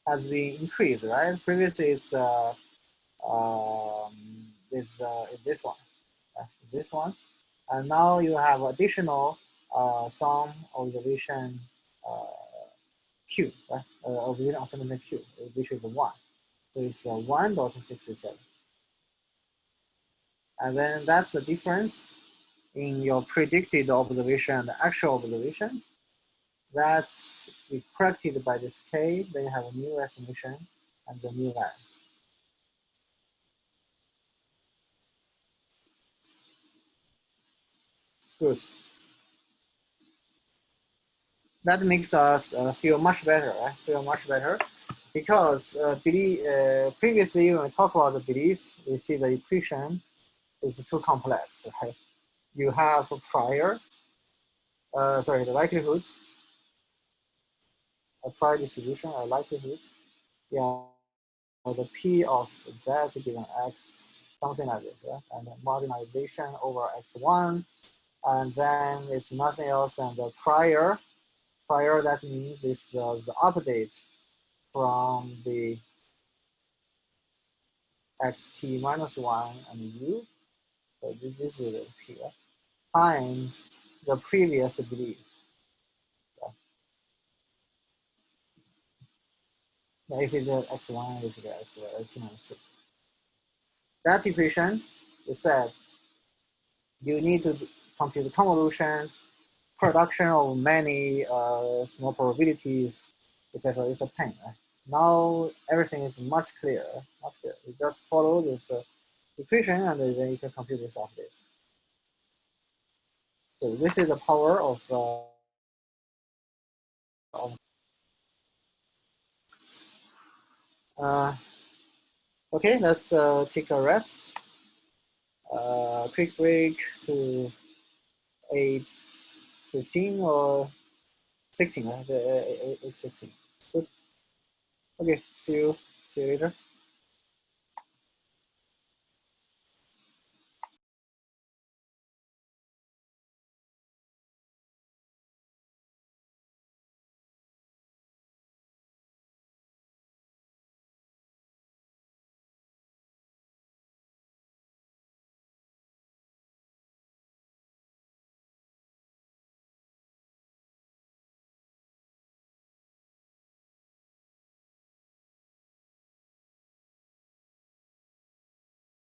has been increased, right? Previously it's this one, and now you have additional some observation Q, right? Observation assignment Q, which is 1. So it's 1.67. And then that's the difference in your predicted observation and the actual observation. That's corrected by this K, then you have a new estimation and the new variance. Good. That makes us feel much better, right? Feel much better because previously when we talk about the belief, we see the equation is too complex, right? You have prior, the likelihood, a prior distribution, a likelihood, yeah, the P of that given X, something like this, right? And marginalization over X1, and then it's nothing else than the prior. Prior, that means is the update from the xt minus 1 and u, so this is the P, right? Times the previous belief. Yeah, if it's x1, if it's t minus 2. That equation is said you need to compute convolution, production of many small probabilities, etc. It's a pain, right? Now everything is much clearer, much clearer. You just follow this equation and then you can compute this update. So this is the power of okay, let's take a rest. Quick break to 8:15 or 16, right? 8:16. Good. Okay, see you later.